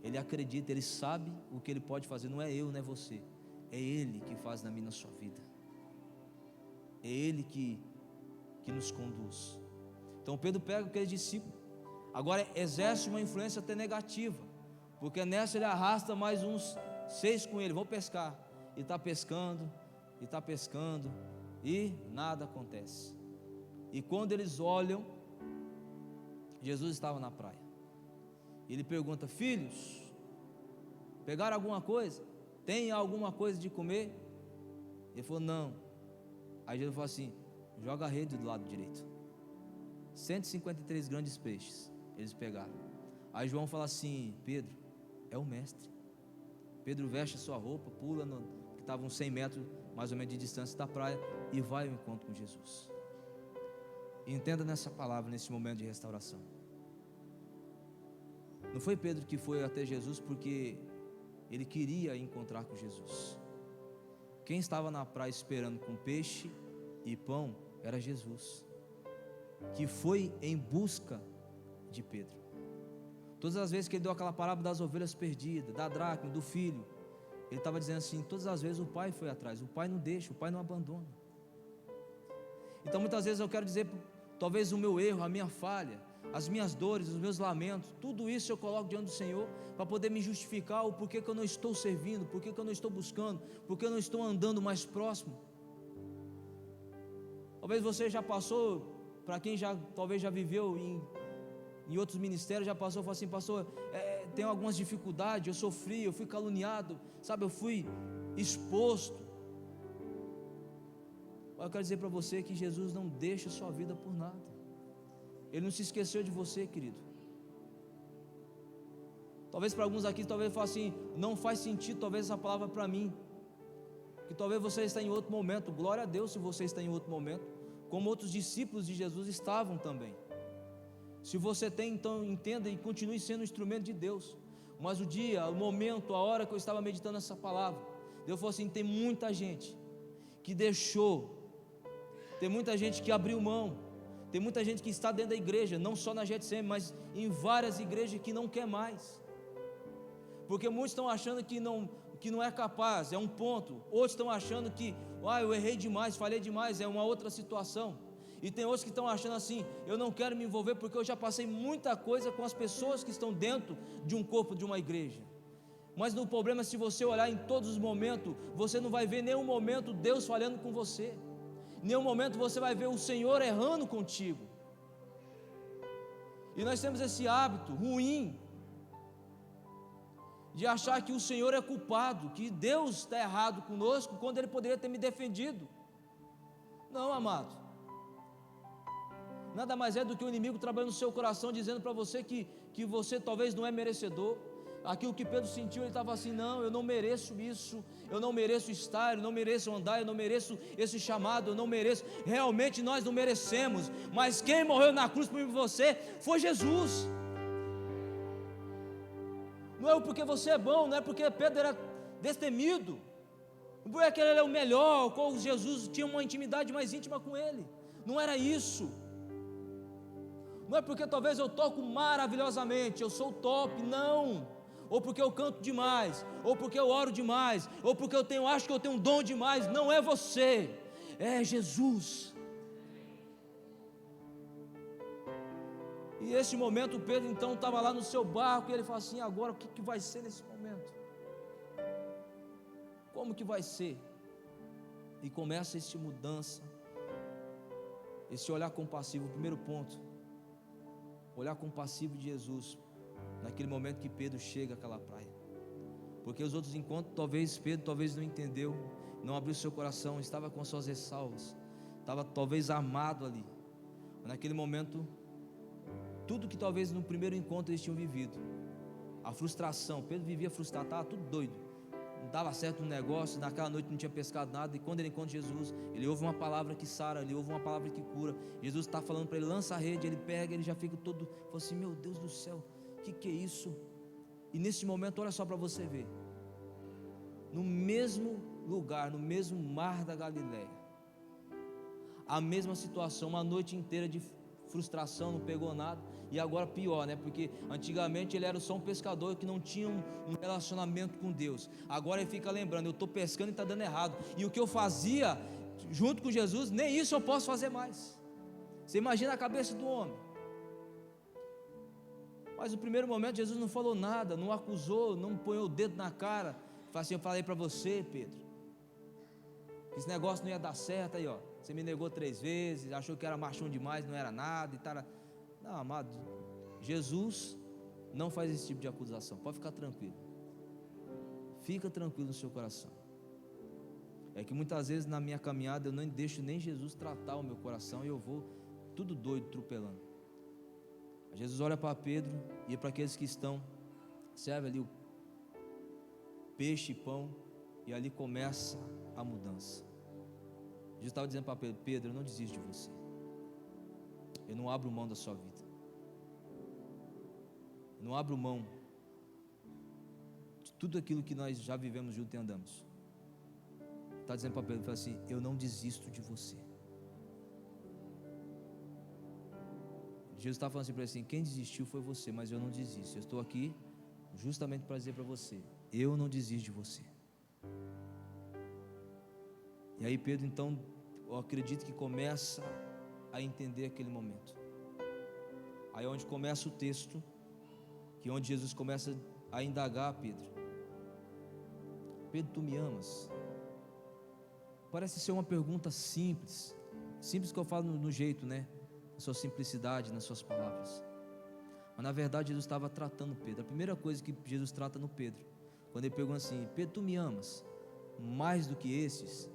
Ele acredita, ele sabe o que ele pode fazer. Não é eu, não é você, é Ele que faz na minha, na sua vida. É Ele que nos conduz. Então Pedro pega aquele discípulo, agora exerce uma influência até negativa, porque nessa ele arrasta mais uns 6 com ele, vão pescar, e está pescando, e nada acontece. E quando eles olham, Jesus estava na praia. Ele pergunta, filhos, pegaram alguma coisa? Tem alguma coisa de comer? Ele falou, não. Aí Jesus falou assim, joga a rede do lado direito. 153 grandes peixes eles pegaram. Aí João fala assim, Pedro, é o mestre. Pedro veste a sua roupa, pula, que estava uns 100 metros mais ou menos de distância da praia, e vai ao encontro com Jesus. E entenda nessa palavra, nesse momento de restauração, não foi Pedro que foi até Jesus porque ele queria encontrar com Jesus. Quem estava na praia esperando com peixe e pão era Jesus, que foi em busca de Pedro. Todas as vezes que ele deu aquela parábola das ovelhas perdidas, da dracma, do filho, ele estava dizendo assim, todas as vezes o pai foi atrás, o pai não deixa, o pai não abandona. Então muitas vezes eu quero dizer, talvez o meu erro, a minha falha, as minhas dores, os meus lamentos, tudo isso eu coloco diante do Senhor, para poder me justificar o porquê que eu não estou servindo, porquê que eu não estou buscando, porquê eu não estou andando mais próximo. Talvez você já passou, para quem talvez já viveu em outros ministérios, já passou, falou assim, pastor, tenho algumas dificuldades, eu sofri, eu fui caluniado, sabe, eu fui exposto. Eu quero dizer para você que Jesus não deixa a sua vida por nada. Ele não se esqueceu de você, querido. Talvez para alguns aqui, talvez fale assim, não faz sentido talvez essa palavra para mim, que talvez você está em outro momento. Glória a Deus se você está em outro momento, como outros discípulos de Jesus estavam também. Se você tem, então entenda e continue sendo um instrumento de Deus. Mas o dia, o momento, a hora que eu estava meditando essa palavra, Deus falou assim, tem muita gente que deixou, tem muita gente que abriu mão, tem muita gente que está dentro da igreja, não só na Getsemane, mas em várias igrejas que não quer mais, porque muitos estão achando que não é capaz, é um ponto. Outros estão achando que eu errei demais, falhei demais, é uma outra situação. E tem outros que estão achando assim, eu não quero me envolver porque eu já passei muita coisa com as pessoas que estão dentro de um corpo de uma igreja. Mas o problema é, se você olhar em todos os momentos, você não vai ver nenhum momento Deus falhando com você, nenhum momento você vai ver o Senhor errando contigo. E nós temos esse hábito ruim de achar que o Senhor é culpado, que Deus está errado conosco, quando Ele poderia ter me defendido. Não, amado, nada mais é do que o inimigo trabalhando no seu coração, dizendo para você que você talvez não é merecedor. Aquilo que Pedro sentiu, ele estava assim, não, eu não mereço isso, eu não mereço estar, eu não mereço andar, eu não mereço esse chamado, eu não mereço. Realmente nós não merecemos, mas quem morreu na cruz por mim e por você foi Jesus. Não é porque você é bom, não é porque Pedro era destemido, não é que ele era o melhor, ou Jesus tinha uma intimidade mais íntima com ele. Não era isso. Não é porque talvez eu toco maravilhosamente, eu sou top, não. Ou porque eu canto demais, ou porque eu oro demais, ou porque acho que eu tenho um dom demais. Não é você, é Jesus. E esse momento Pedro então estava lá no seu barco, e ele fala assim, agora o que vai ser nesse momento? Como que vai ser? E começa essa mudança, esse olhar compassivo. O primeiro ponto, olhar compassivo de Jesus, naquele momento que Pedro chega àquela praia. Porque os outros encontros, Pedro talvez não entendeu, não abriu seu coração, estava com suas ressalvas, estava talvez armado ali. Mas naquele momento, tudo que talvez no primeiro encontro eles tinham vivido, a frustração, Pedro vivia frustrado, estava tudo doido, não dava certo no negócio, naquela noite não tinha pescado nada. E quando ele encontra Jesus, ele ouve uma palavra que sara, ele ouve uma palavra que cura. Jesus está falando para ele, lança a rede, ele pega, ele já fica todo, fala assim, meu Deus do céu, que é isso? E nesse momento, olha só para você ver, no mesmo lugar, no mesmo mar da Galileia, a mesma situação, uma noite inteira de frustração, não pegou nada. E agora pior, né? Porque antigamente ele era só um pescador que não tinha um relacionamento com Deus. Agora ele fica lembrando, eu estou pescando e está dando errado, e o que eu fazia junto com Jesus, nem isso eu posso fazer mais. Você imagina a cabeça do homem. Mas no primeiro momento Jesus não falou nada, não acusou, não põe o dedo na cara. Fala assim, eu falei para você, Pedro, esse negócio não ia dar certo aí, ó. Você me negou 3 vezes, achou que era machão demais, não era nada e tal. Não, amado, Jesus não faz esse tipo de acusação. Pode ficar tranquilo. Fica tranquilo no seu coração. É que muitas vezes na minha caminhada eu não deixo nem Jesus tratar o meu coração, e eu vou tudo doido, atropelando. Jesus olha para Pedro e para aqueles que estão, serve ali o peixe e pão, e ali começa a mudança. Jesus estava dizendo para Pedro, Pedro, eu não desisto de você, eu não abro mão da sua vida, eu não abro mão de tudo aquilo que nós já vivemos juntos e andamos. Está dizendo para Pedro, fala assim, eu não desisto de você. Jesus está falando assim para ele, assim, quem desistiu foi você, mas eu não desisto. Eu estou aqui justamente para dizer para você, eu não desisto de você. E aí Pedro então, eu acredito que começa a entender aquele momento. Aí é onde começa o texto, que é onde Jesus começa a indagar Pedro. Pedro, tu me amas? Parece ser uma pergunta simples, simples que eu falo no jeito, né? Na sua simplicidade, nas suas palavras. Mas na verdade Jesus estava tratando Pedro. A primeira coisa que Jesus trata no Pedro, quando ele pergunta assim, Pedro, tu me amas mais do que esses?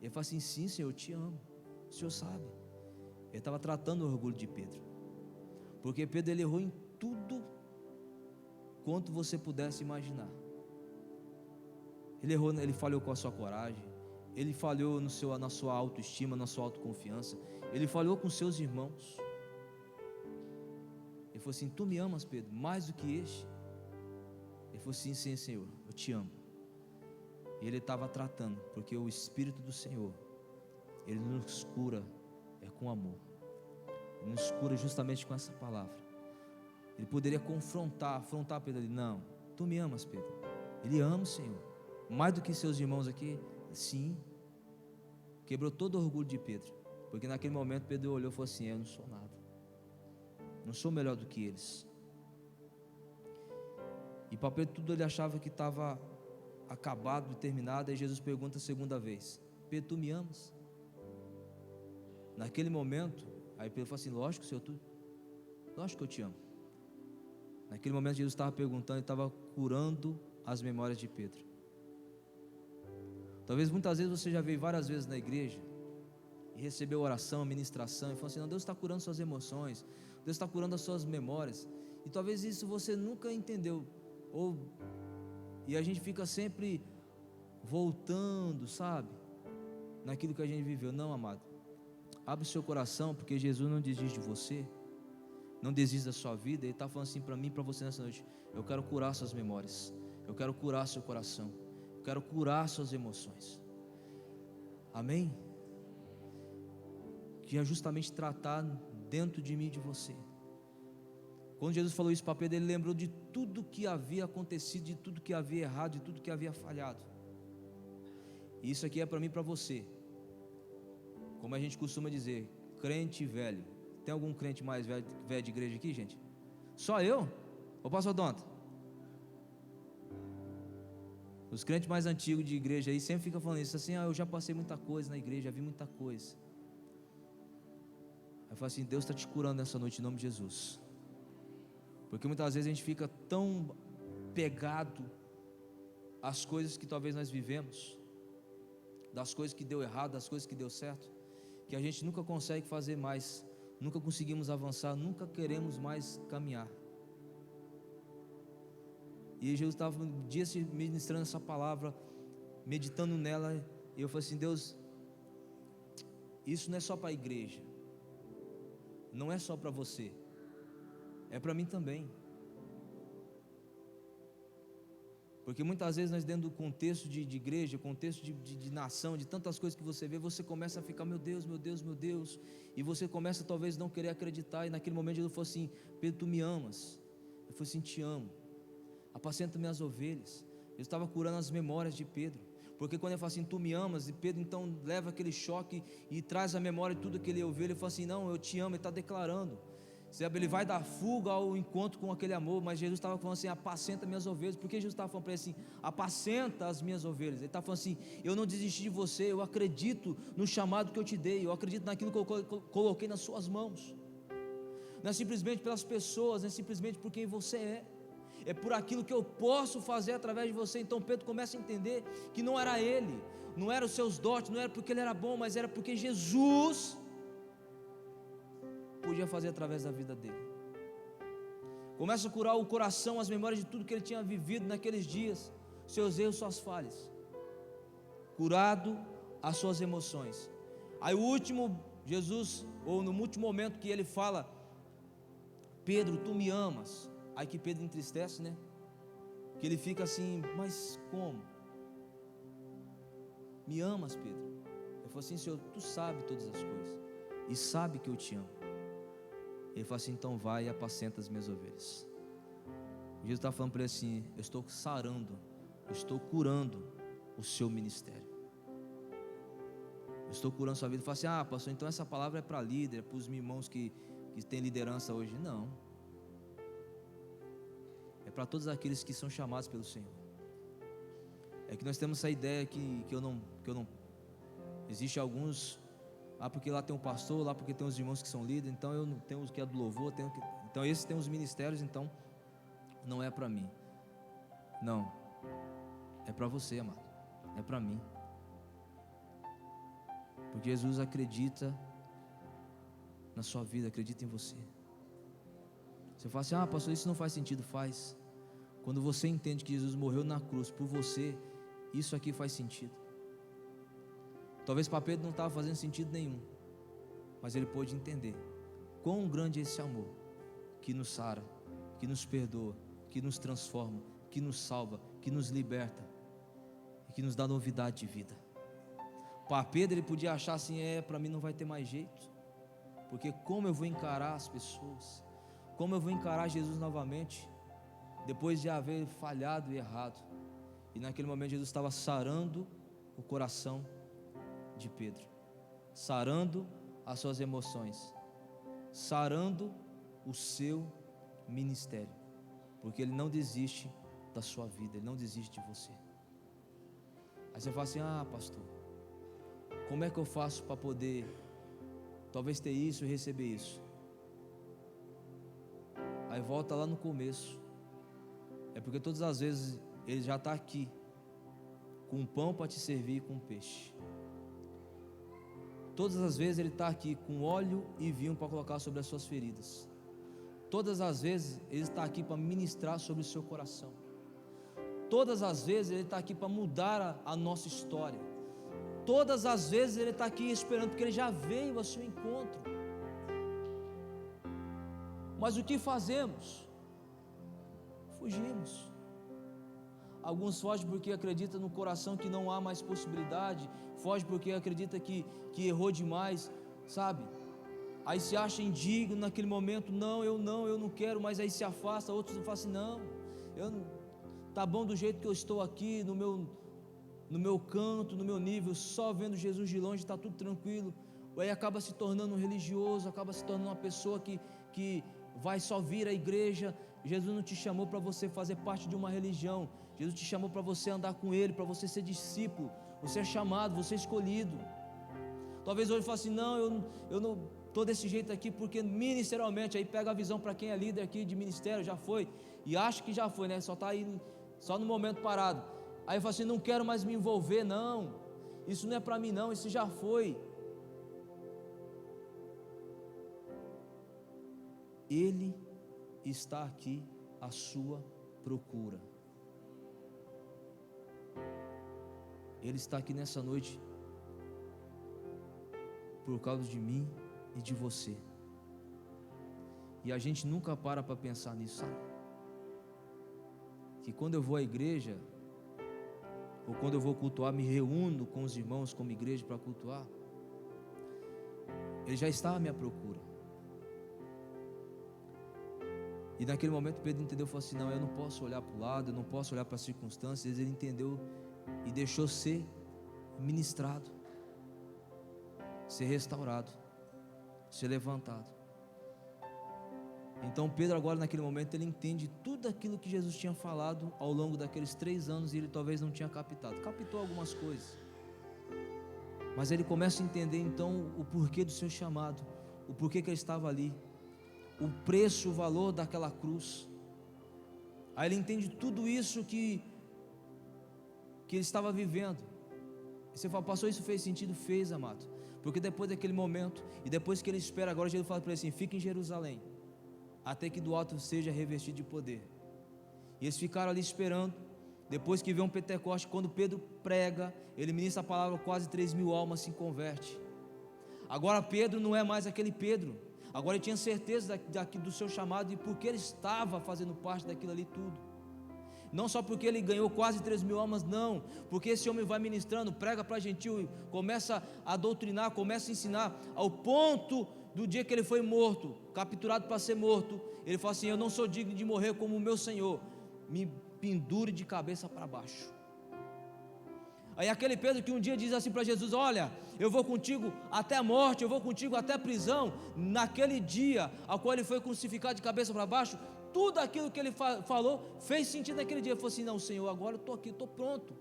Ele fala assim, sim Senhor, eu te amo, o Senhor sabe. Ele estava tratando o orgulho de Pedro, porque Pedro ele errou em tudo quanto você pudesse imaginar. Ele errou, ele falhou com a sua coragem, ele falhou na sua autoestima, na sua autoconfiança, ele falhou com seus irmãos. Ele falou assim: tu me amas, Pedro, mais do que este? Ele falou assim: sim, Senhor, eu te amo. E ele estava tratando, porque o Espírito do Senhor, ele nos cura com amor, ele nos cura justamente com essa palavra. Ele poderia afrontar Pedro ali: não, tu me amas, Pedro. Ele ama o Senhor, mais do que seus irmãos aqui. Sim. Quebrou todo o orgulho de Pedro, porque naquele momento Pedro olhou e falou assim: eu não sou nada, não sou melhor do que eles. E para Pedro tudo ele achava que estava acabado, terminado. Aí Jesus pergunta a segunda vez: Pedro, tu me amas? Naquele momento, aí Pedro falou assim: lógico, Senhor, lógico que eu te amo. Naquele momento Jesus estava perguntando, ele estava curando as memórias de Pedro. Talvez muitas vezes você já veio várias vezes na igreja e recebeu oração, ministração, e falou assim: não, Deus está curando suas emoções, Deus está curando as suas memórias. E talvez isso você nunca entendeu, e a gente fica sempre voltando, sabe, naquilo que a gente viveu. Não, amado, abre o seu coração, porque Jesus não desiste de você, não desiste da sua vida. Ele está falando assim para mim e para você nessa noite: eu quero curar suas memórias, eu quero curar seu coração, eu quero curar suas emoções. Amém? Que é justamente tratar dentro de mim e de você. Quando Jesus falou isso para Pedro, ele lembrou de tudo que havia acontecido, de tudo que havia errado, de tudo que havia falhado. E isso aqui é para mim e para você. Como a gente costuma dizer, crente velho. Tem algum crente mais velho de igreja aqui, gente? Só eu? Ou pastor Donta? Os crentes mais antigos de igreja aí sempre ficam falando isso assim: eu já passei muita coisa na igreja, já vi muita coisa. Aí eu falo assim: Deus está te curando nessa noite em nome de Jesus. Porque muitas vezes a gente fica tão pegado às coisas que talvez nós vivemos, das coisas que deu errado, das coisas que deu certo, que a gente nunca consegue fazer mais, nunca conseguimos avançar, nunca queremos mais caminhar. E Jesus estava um dia se ministrando essa palavra, meditando nela, e eu falei assim: Deus, isso não é só para a igreja, não é só para você, é para mim também. Porque muitas vezes nós, dentro do contexto de igreja, contexto de nação, de tantas coisas que você vê, você começa a ficar: meu Deus, meu Deus, meu Deus, e você começa talvez não querer acreditar. E naquele momento Jesus falou assim: Pedro, tu me amas? Eu falei assim: te amo, apacenta minhas ovelhas. Eu estava curando as memórias de Pedro, porque quando ele fala assim: tu me amas, e Pedro então leva aquele choque e traz a memória de tudo que ele ouviu. Ele fala assim: não, eu te amo. Ele está declarando, ele vai dar fuga ao encontro com aquele amor. Mas Jesus estava falando assim: apacenta minhas ovelhas. Porque Jesus estava falando para ele assim: apacenta as minhas ovelhas. Ele estava falando assim: eu não desisti de você, eu acredito no chamado que eu te dei, eu acredito naquilo que eu coloquei nas suas mãos. Não é simplesmente pelas pessoas, não é simplesmente por quem você é por aquilo que eu posso fazer através de você. Então Pedro começa a entender que não era ele, não eram os seus dotes, não era porque ele era bom, mas era porque Jesus podia fazer através da vida dele. Começa a curar o coração, as memórias de tudo que ele tinha vivido naqueles dias, seus erros, suas falhas, curado as suas emoções. Aí o último, Jesus, ou no último momento que ele fala: Pedro, tu me amas? Aí que Pedro entristece, né? Que ele fica assim: mas como? Me amas, Pedro? Ele falou assim: Senhor, tu sabe todas as coisas, e sabe que eu te amo. Ele falou assim: então vai e apacenta as minhas ovelhas. Jesus está falando para ele assim: eu estou sarando, eu estou curando o seu ministério, eu estou curando a sua vida. Ele fala assim: pastor, então essa palavra é para líder, é para os irmãos que têm liderança hoje. Não, é para todos aqueles que são chamados pelo Senhor. É que nós temos essa ideia que eu não existe alguns, porque lá tem um pastor, lá porque tem os irmãos que são líderes, então eu não tenho os que é do louvor, então esses têm os ministérios, então não é para mim. Não, é para você, amado, é para mim, porque Jesus acredita na sua vida, acredita em você. Você fala assim: pastor, isso não faz sentido. Faz, Quando você entende que Jesus morreu na cruz por você, isso aqui faz sentido. Talvez para Pedro não estava fazendo sentido nenhum, mas ele pôde entender quão grande é esse amor que nos sara, que nos perdoa, que nos transforma, que nos salva, que nos liberta e que nos dá novidade de vida. Para Pedro ele podia achar assim, para mim não vai ter mais jeito, porque como eu vou encarar as pessoas, como eu vou encarar Jesus novamente, depois de haver falhado e errado. E naquele momento Jesus estava sarando o coração de Pedro, sarando as suas emoções, sarando o seu ministério, porque Ele não desiste da sua vida, Ele não desiste de você. Aí você fala assim, pastor, como é que eu faço para poder talvez ter isso e receber isso? Aí volta lá no começo, é porque todas as vezes Ele já está aqui, com pão para te servir e com peixe. Todas as vezes Ele está aqui com óleo e vinho para colocar sobre as suas feridas. Todas as vezes Ele está aqui para ministrar sobre o seu coração. Todas as vezes Ele está aqui para mudar a nossa história. Todas as vezes Ele está aqui esperando, porque Ele já veio ao seu encontro. Mas o que fazemos? Fugimos. Alguns fogem porque acreditam no coração que não há mais possibilidade, fogem porque acreditam que errou demais, sabe? Aí se acha indigno naquele momento, eu não quero, mas aí se afasta. Outros falam assim, tá bom do jeito que eu estou aqui, no meu canto, no meu nível, só vendo Jesus de longe, está tudo tranquilo. Aí acaba se tornando um religioso, acaba se tornando uma pessoa que vai só vir à igreja. Jesus não te chamou para você fazer parte de uma religião, Jesus te chamou para você andar com Ele, para você ser discípulo. Você é chamado, você é escolhido. Talvez hoje fale assim, eu não estou desse jeito aqui porque ministerialmente, aí pega a visão para quem é líder aqui de ministério, já foi, e acha que já foi, né? Só está aí, só no momento parado. Aí fala assim, não quero mais me envolver, não, isso não é para mim não, isso já foi. Ele está aqui à sua procura. Ele está aqui nessa noite por causa de mim e de você. E a gente nunca para pensar nisso, sabe? Que quando eu vou à igreja, ou quando eu vou cultuar, me reúno com os irmãos como igreja para cultuar, Ele já está à minha procura. E naquele momento Pedro entendeu, falou assim, eu não posso olhar para o lado, eu não posso olhar para as circunstâncias. Ele entendeu e deixou ser ministrado, ser restaurado, ser levantado. Então Pedro agora naquele momento ele entende tudo aquilo que Jesus tinha falado ao longo daqueles 3 anos, e ele talvez não tinha captou algumas coisas, mas ele começa a entender então o porquê do seu chamado, o porquê que ele estava ali, o preço, o valor daquela cruz. Aí ele entende tudo isso que ele estava vivendo. E você fala, pastor, isso fez sentido? Fez, amado, porque depois daquele momento, e depois que ele espera, agora Jesus fala para ele assim, fica em Jerusalém, até que do alto seja revestido de poder. E eles ficaram ali esperando. Depois que vê um Pentecoste, quando Pedro prega, ele ministra a palavra, quase 3.000 almas se convertem. Agora Pedro não é mais aquele Pedro, agora ele tinha certeza do seu chamado, e porque ele estava fazendo parte daquilo ali tudo. Não só porque ele ganhou quase 3.000 almas, não, porque esse homem vai ministrando, prega para gentil, começa a doutrinar, começa a ensinar, ao ponto do dia que ele foi morto, capturado para ser morto, ele fala assim, eu não sou digno de morrer como o meu Senhor, me pendure de cabeça para baixo. Aí aquele Pedro que um dia diz assim para Jesus, olha, eu vou contigo até a morte, eu vou contigo até a prisão, naquele dia ao qual ele foi crucificado de cabeça para baixo, tudo aquilo que ele falou fez sentido naquele dia. Ele falou assim, não Senhor, agora eu estou aqui, estou pronto.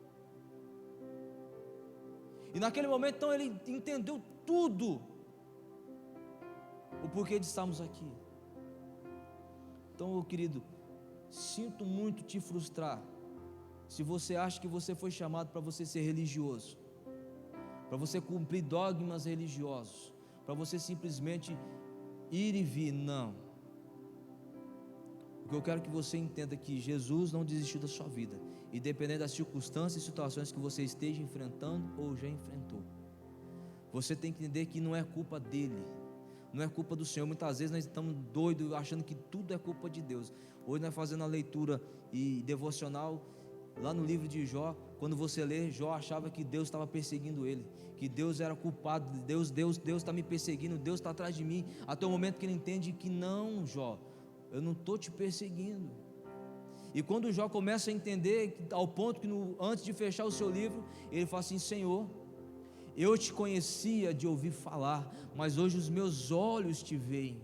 E naquele momento então ele entendeu tudo, o porquê de estarmos aqui. Então, meu querido, sinto muito te frustrar, se você acha que você foi chamado para você ser religioso, para você cumprir dogmas religiosos, para você simplesmente ir e vir. Não. Porque eu quero que você entenda que Jesus não desistiu da sua vida, e dependendo das circunstâncias e situações que você esteja enfrentando ou já enfrentou, você tem que entender que não é culpa dele, não é culpa do Senhor. Muitas vezes nós estamos doidos achando que tudo é culpa de Deus. Hoje nós fazendo a leitura e devocional lá no livro de Jó, quando você lê, Jó achava que Deus estava perseguindo ele, que Deus era culpado. Deus está me perseguindo, Deus está atrás de mim, até o momento que ele entende que não, Jó, eu não estou te perseguindo. E quando Jó começa a entender, ao ponto que antes de fechar o seu livro, ele fala assim: Senhor, eu te conhecia de ouvir falar, mas hoje os meus olhos te veem.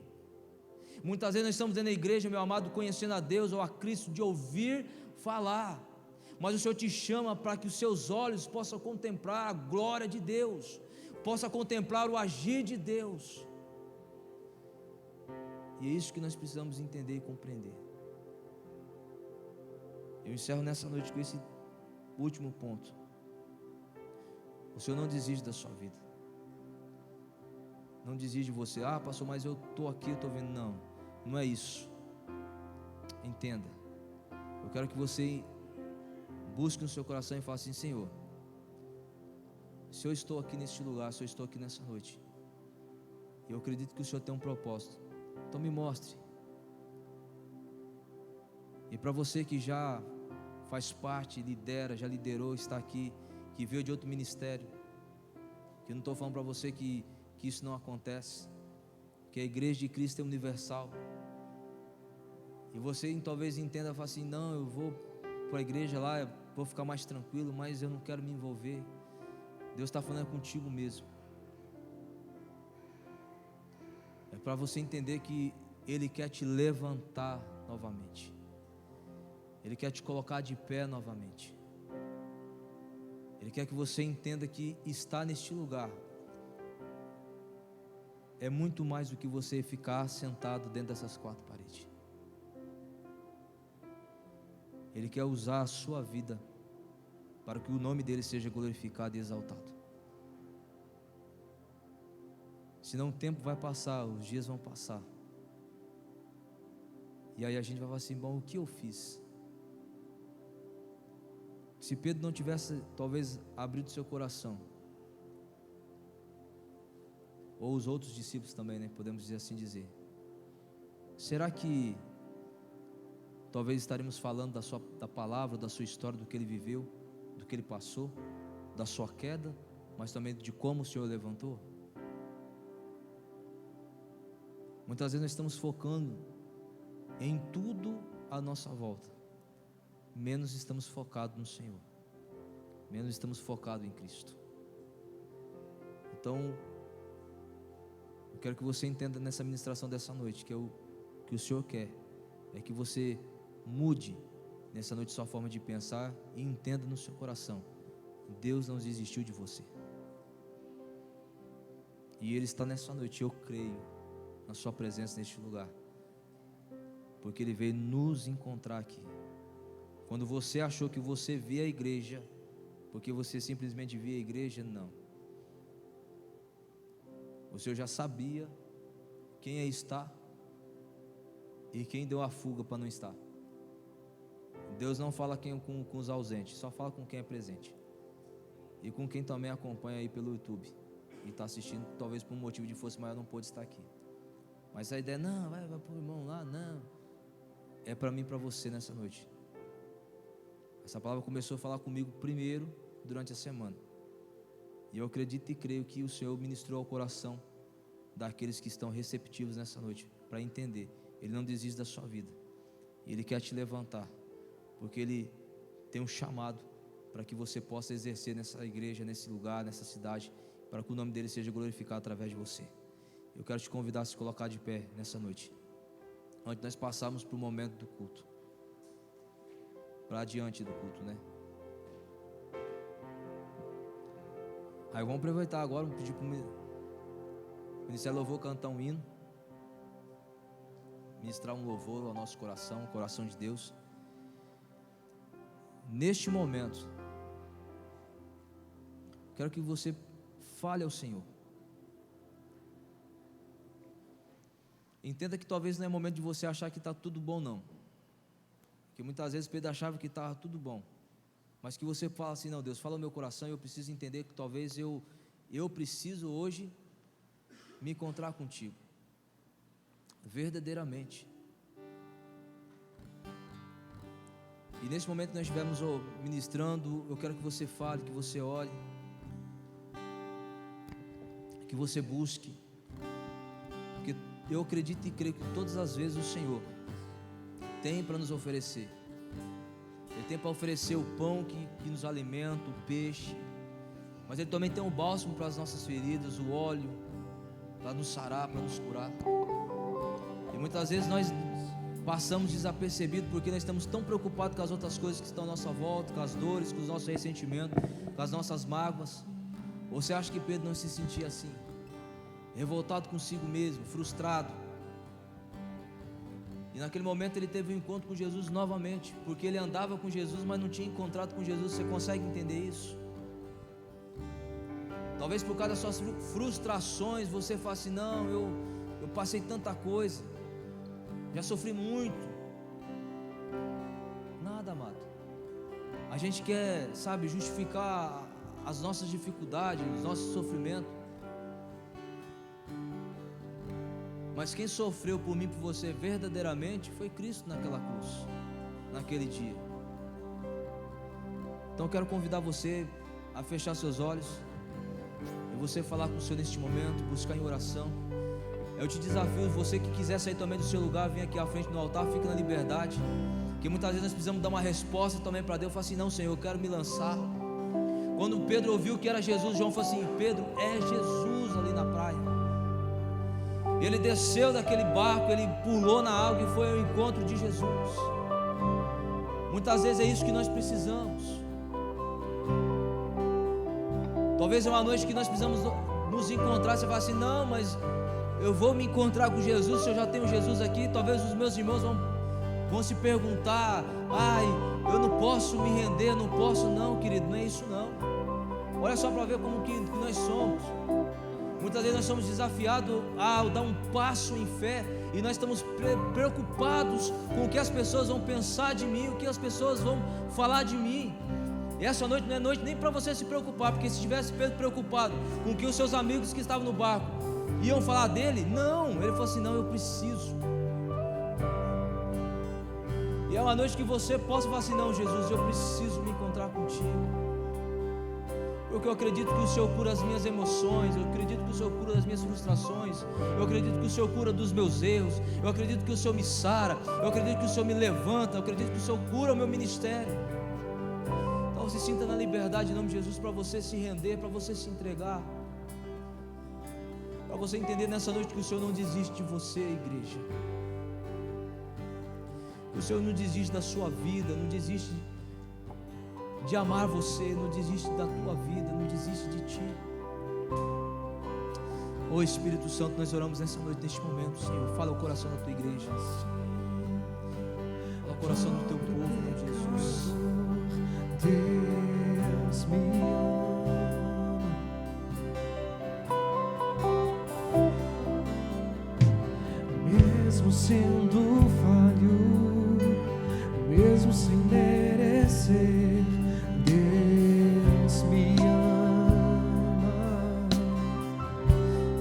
Muitas vezes nós estamos dentro da igreja, meu amado, conhecendo a Deus ou a Cristo de ouvir falar, mas o Senhor te chama para que os seus olhos possam contemplar a glória de Deus, possam contemplar o agir de Deus. E é isso que nós precisamos entender e compreender. Eu encerro nessa noite com esse último ponto. O Senhor não desiste da sua vida, não desiste de você. Ah, pastor, mas eu estou aqui, eu estou vendo. Não, não é isso. Entenda, eu quero que você busque no seu coração e fale assim: Senhor, se eu estou aqui neste lugar, se eu estou aqui nessa noite, eu acredito que o Senhor tem um propósito, então me mostre. E para você que já faz parte, lidera, já liderou, está aqui, que veio de outro ministério, que eu não estou falando para você que isso não acontece, que a igreja de Cristo é universal, e você talvez entenda e fale assim: não, eu vou para a igreja lá, vou ficar mais tranquilo, mas eu não quero me envolver. Deus está falando contigo mesmo. É para você entender que Ele quer te levantar novamente, Ele quer te colocar de pé novamente. Ele quer que você entenda que estar neste lugar é muito mais do que você ficar sentado dentro dessas quatro paredes. Ele quer usar a sua vida para que o nome dele seja glorificado e exaltado. Senão o tempo vai passar, os dias vão passar, e aí a gente vai falar assim: bom, o que eu fiz? Se Pedro não tivesse talvez abrido seu coração, ou os outros discípulos também, né, podemos dizer assim dizer, será que talvez estaremos falando da palavra, da sua história, do que ele viveu, do que ele passou, da sua queda, mas também de como o Senhor levantou? Muitas vezes nós estamos focando em tudo à nossa volta, menos estamos focados no Senhor, menos estamos focados em Cristo. Então, eu quero que você entenda nessa ministração dessa noite, que o Senhor quer é que você mude nessa noite sua forma de pensar e entenda no seu coração: Deus não desistiu de você, e Ele está nessa noite, eu creio, na sua presença neste lugar, porque Ele veio nos encontrar aqui. Quando você achou que você via a igreja, porque você simplesmente via a igreja, não, o Senhor já sabia quem aí está e quem deu a fuga para não estar. Deus não fala com os ausentes, só fala com quem é presente, e com quem também acompanha aí pelo YouTube e está assistindo, talvez por um motivo de força maior não pôde estar aqui. Mas a ideia, não, vai para o irmão lá, não, é para mim e para você nessa noite. Essa palavra começou a falar comigo primeiro durante a semana, e eu acredito e creio que o Senhor ministrou ao coração daqueles que estão receptivos nessa noite, para entender, Ele não desiste da sua vida, Ele quer te levantar, porque Ele tem um chamado para que você possa exercer nessa igreja, nesse lugar, nessa cidade, para que o nome dele seja glorificado através de você. Eu quero te convidar a se colocar de pé nessa noite, antes nós passarmos para o momento do culto, para adiante do culto, né? Aí vamos aproveitar agora, vamos pedir para o Ministério Louvor cantar um hino, ministrar um louvor ao nosso coração, o coração de Deus. Neste momento, quero que você fale ao Senhor. Entenda que talvez não é momento de você achar que está tudo bom, não. que muitas vezes Pedro achava que estava tudo bom, mas que você fala assim: não, Deus, fala no meu coração, eu preciso entender que talvez eu preciso hoje me encontrar contigo, verdadeiramente. E nesse momento que nós estivermos ministrando, eu quero que você fale, que você ore, que você busque, porque eu acredito e creio que todas as vezes o Senhor tem para nos oferecer. Ele tem para oferecer o pão que nos alimenta, o peixe, mas Ele também tem o bálsamo para as nossas feridas, o óleo para nos sarar, para nos curar. E muitas vezes nós passamos desapercebidos porque nós estamos tão preocupados com as outras coisas que estão à nossa volta, com as dores, com os nossos ressentimentos, com as nossas mágoas. Ou você acha que Pedro não se sentia assim, revoltado consigo mesmo, frustrado? E naquele momento ele teve um encontro com Jesus novamente, porque ele andava com Jesus, mas não tinha encontrado com Jesus. Você consegue entender isso? Talvez por causa das suas frustrações você fale assim: não, eu passei tanta coisa, já sofri muito. Nada, amado. A gente quer, sabe, justificar as nossas dificuldades, os nossos sofrimentos, mas quem sofreu por mim e por você verdadeiramente foi Cristo naquela cruz, naquele dia. Então eu quero convidar você a fechar seus olhos e você falar com o Senhor neste momento, buscar em oração. Eu te desafio, você que quiser sair também do seu lugar, vem aqui à frente no altar, fica na liberdade, que muitas vezes nós precisamos dar uma resposta também para Deus. Fala assim: não, Senhor, eu quero me lançar. Quando Pedro ouviu que era Jesus, João falou assim: Pedro, é Jesus ali na praia. Ele desceu daquele barco, ele pulou na água e foi ao encontro de Jesus. Muitas vezes é isso que nós precisamos. Talvez é uma noite que nós precisamos nos encontrar. Você fala assim: não, mas eu vou me encontrar com Jesus, se eu já tenho Jesus aqui. Talvez os meus irmãos vão se perguntar: ai, eu não posso me render, não posso. Não, querido, não é isso não. Olha só para ver como que nós somos. Muitas vezes nós somos desafiados a dar um passo em fé, e nós estamos preocupados com o que as pessoas vão pensar de mim, o que as pessoas vão falar de mim. E essa noite não é noite nem para você se preocupar, porque se tivesse Pedro preocupado com o que os seus amigos que estavam no barco iam falar dele, não, ele falou assim: não, eu preciso. E é uma noite que você possa falar assim: não, Jesus, eu preciso me encontrar contigo, porque eu acredito que o Senhor cura as minhas emoções, eu acredito que o Senhor cura as minhas frustrações, eu acredito que o Senhor cura dos meus erros, eu acredito que o Senhor me sara, eu acredito que o Senhor me levanta, eu acredito que o Senhor cura o meu ministério. Então se sinta na liberdade em nome de Jesus, para você se render, para você se entregar, para você entender nessa noite que o Senhor não desiste de você, igreja. O Senhor não desiste da sua vida, não desiste de amar você, não desiste da tua vida, não desiste de ti. Ô Espírito Santo, nós oramos nessa noite, neste momento, Senhor. Fala o coração da tua igreja, fala o coração do teu povo, em nome de Jesus. Deus me ama, mesmo sendo falho, mesmo sem merecer. Deus me ama.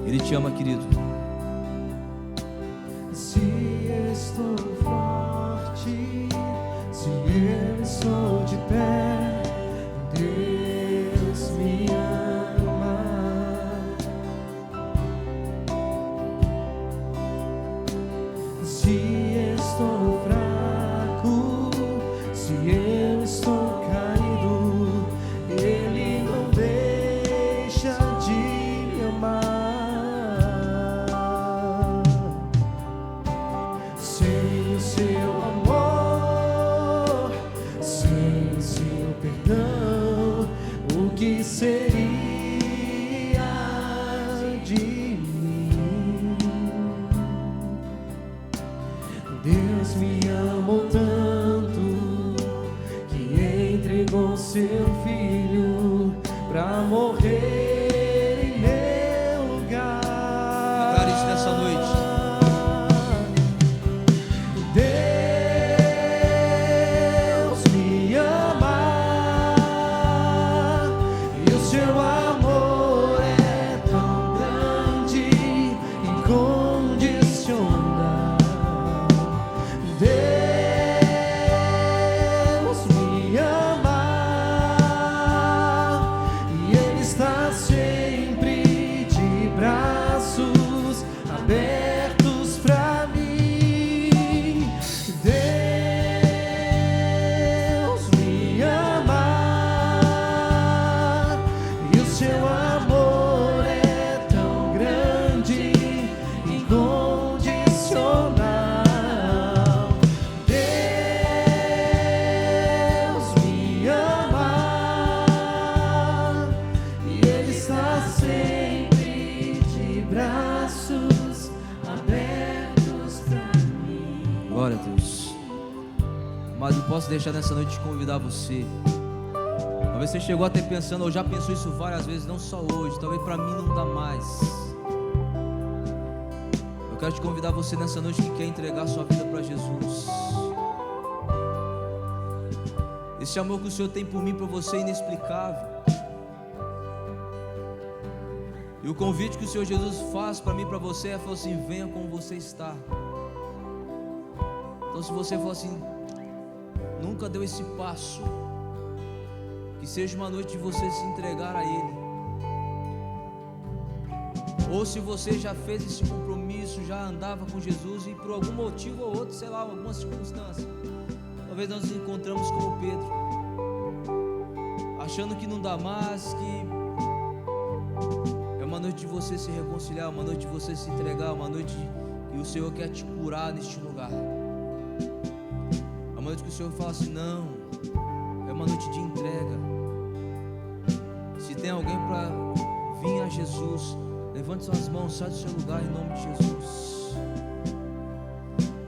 Ele te ama, querido. Se estou forte, se eu estou de pé, Deus me ama. Se estou fraco, se eu estou caído, Ele não deixa de me amar. Sem o seu amor, sem o seu perdão, o que seria de mim? Deus me amou tanto que entregou seu filho pra morrer em meu lugar. Declare isso nessa noite. Glória a Deus. Mas não posso deixar nessa noite de convidar você. Talvez você chegou até pensando, ou já pensou isso várias vezes, não só hoje, talvez para mim não dá mais. Eu quero te convidar você nessa noite que quer entregar sua vida para Jesus. Esse amor que o Senhor tem por mim, por você, é inexplicável. E o convite que o Senhor Jesus faz para mim, para você, é falar assim: venha como você está. Então, se você for assim, nunca deu esse passo, que seja uma noite de você se entregar a Ele. Ou se você já fez esse compromisso, já andava com Jesus e por algum motivo ou outro, sei lá, alguma circunstância, talvez nós nos encontramos como Pedro, achando que não dá mais, que é uma noite de você se reconciliar, uma noite de você se entregar, uma noite que o Senhor quer te curar neste lugar. É uma noite que o Senhor fala assim: não, é uma noite de entrega. Se tem alguém para vir a Jesus, levante suas mãos, sai do seu lugar em nome de Jesus.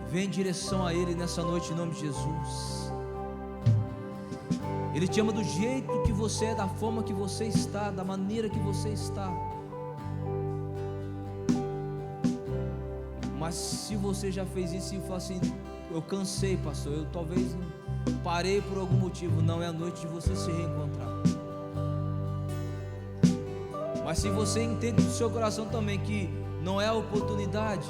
Vem em direção a Ele nessa noite em nome de Jesus. Ele te ama do jeito que você é, da forma que você está, da maneira que você está. Mas se você já fez isso e fala assim: eu cansei, pastor, eu talvez parei por algum motivo, não é a noite de você se reencontrar. Mas se você entende do seu coração também que não é a oportunidade,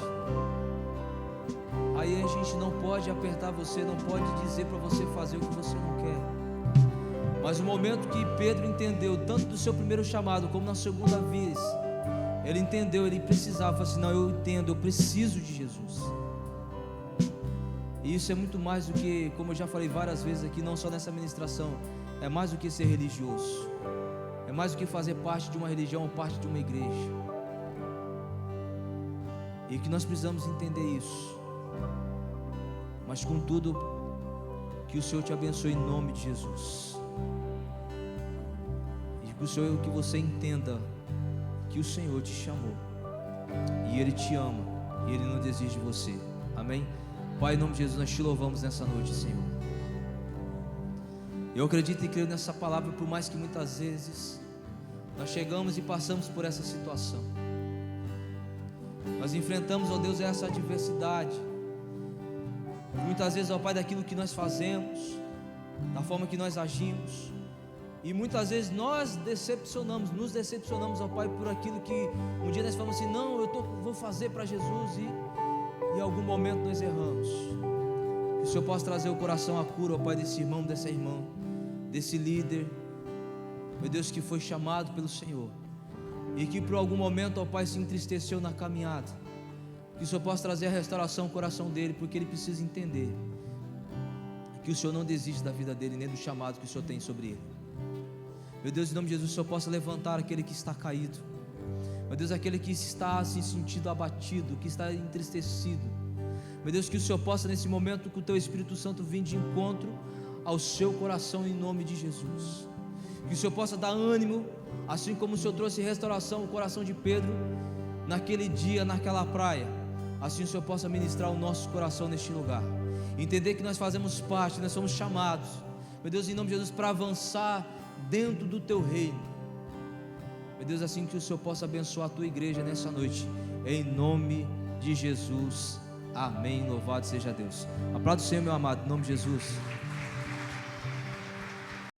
aí a gente não pode apertar você, não pode dizer para você fazer o que você não quer. Mas o momento que Pedro entendeu, tanto do seu primeiro chamado como na segunda vez, ele entendeu, ele precisava, falou assim: não, eu entendo, eu preciso de Jesus. E isso é muito mais do que, como eu já falei várias vezes aqui, não só nessa ministração, é mais do que ser religioso, é mais do que fazer parte de uma religião ou parte de uma igreja. E que nós precisamos entender isso. Mas contudo, que o Senhor te abençoe em nome de Jesus. E que o Senhor, que você entenda que o Senhor te chamou e Ele te ama e Ele não desiste de você. Amém? Pai, em nome de Jesus, nós te louvamos nessa noite, Senhor. Eu acredito e creio nessa palavra, por mais que muitas vezes nós chegamos e passamos por essa situação, nós enfrentamos, ó Deus, essa adversidade, muitas vezes, ó Pai, daquilo que nós fazemos, da forma que nós agimos, e muitas vezes nós nos decepcionamos, ó Pai, por aquilo que um dia nós falamos assim: não, vou fazer para Jesus, e em algum momento nós erramos. Que o Senhor possa trazer o coração à cura, ó Pai, desse irmão, dessa irmã, desse líder, meu Deus, que foi chamado pelo Senhor e que por algum momento, ó Pai, se entristeceu na caminhada. Que o Senhor possa trazer a restauração ao coração dele, porque ele precisa entender que o Senhor não desiste da vida dele, nem do chamado que o Senhor tem sobre ele. Meu Deus, em nome de Jesus, o Senhor possa levantar aquele que está caído, meu Deus, aquele que está se sentindo abatido, que está entristecido. Meu Deus, que o Senhor possa nesse momento, com o Teu Espírito Santo, vir de encontro ao seu coração em nome de Jesus. Que o Senhor possa dar ânimo, assim como o Senhor trouxe restauração ao coração de Pedro naquele dia, naquela praia. Assim o Senhor possa ministrar o nosso coração neste lugar, entender que nós fazemos parte, nós somos chamados, meu Deus, em nome de Jesus, para avançar dentro do Teu reino. Meu Deus, assim que o Senhor possa abençoar a Tua igreja nessa noite, em nome de Jesus, amém. Louvado seja Deus. Aplauda o Senhor, meu amado, em nome de Jesus.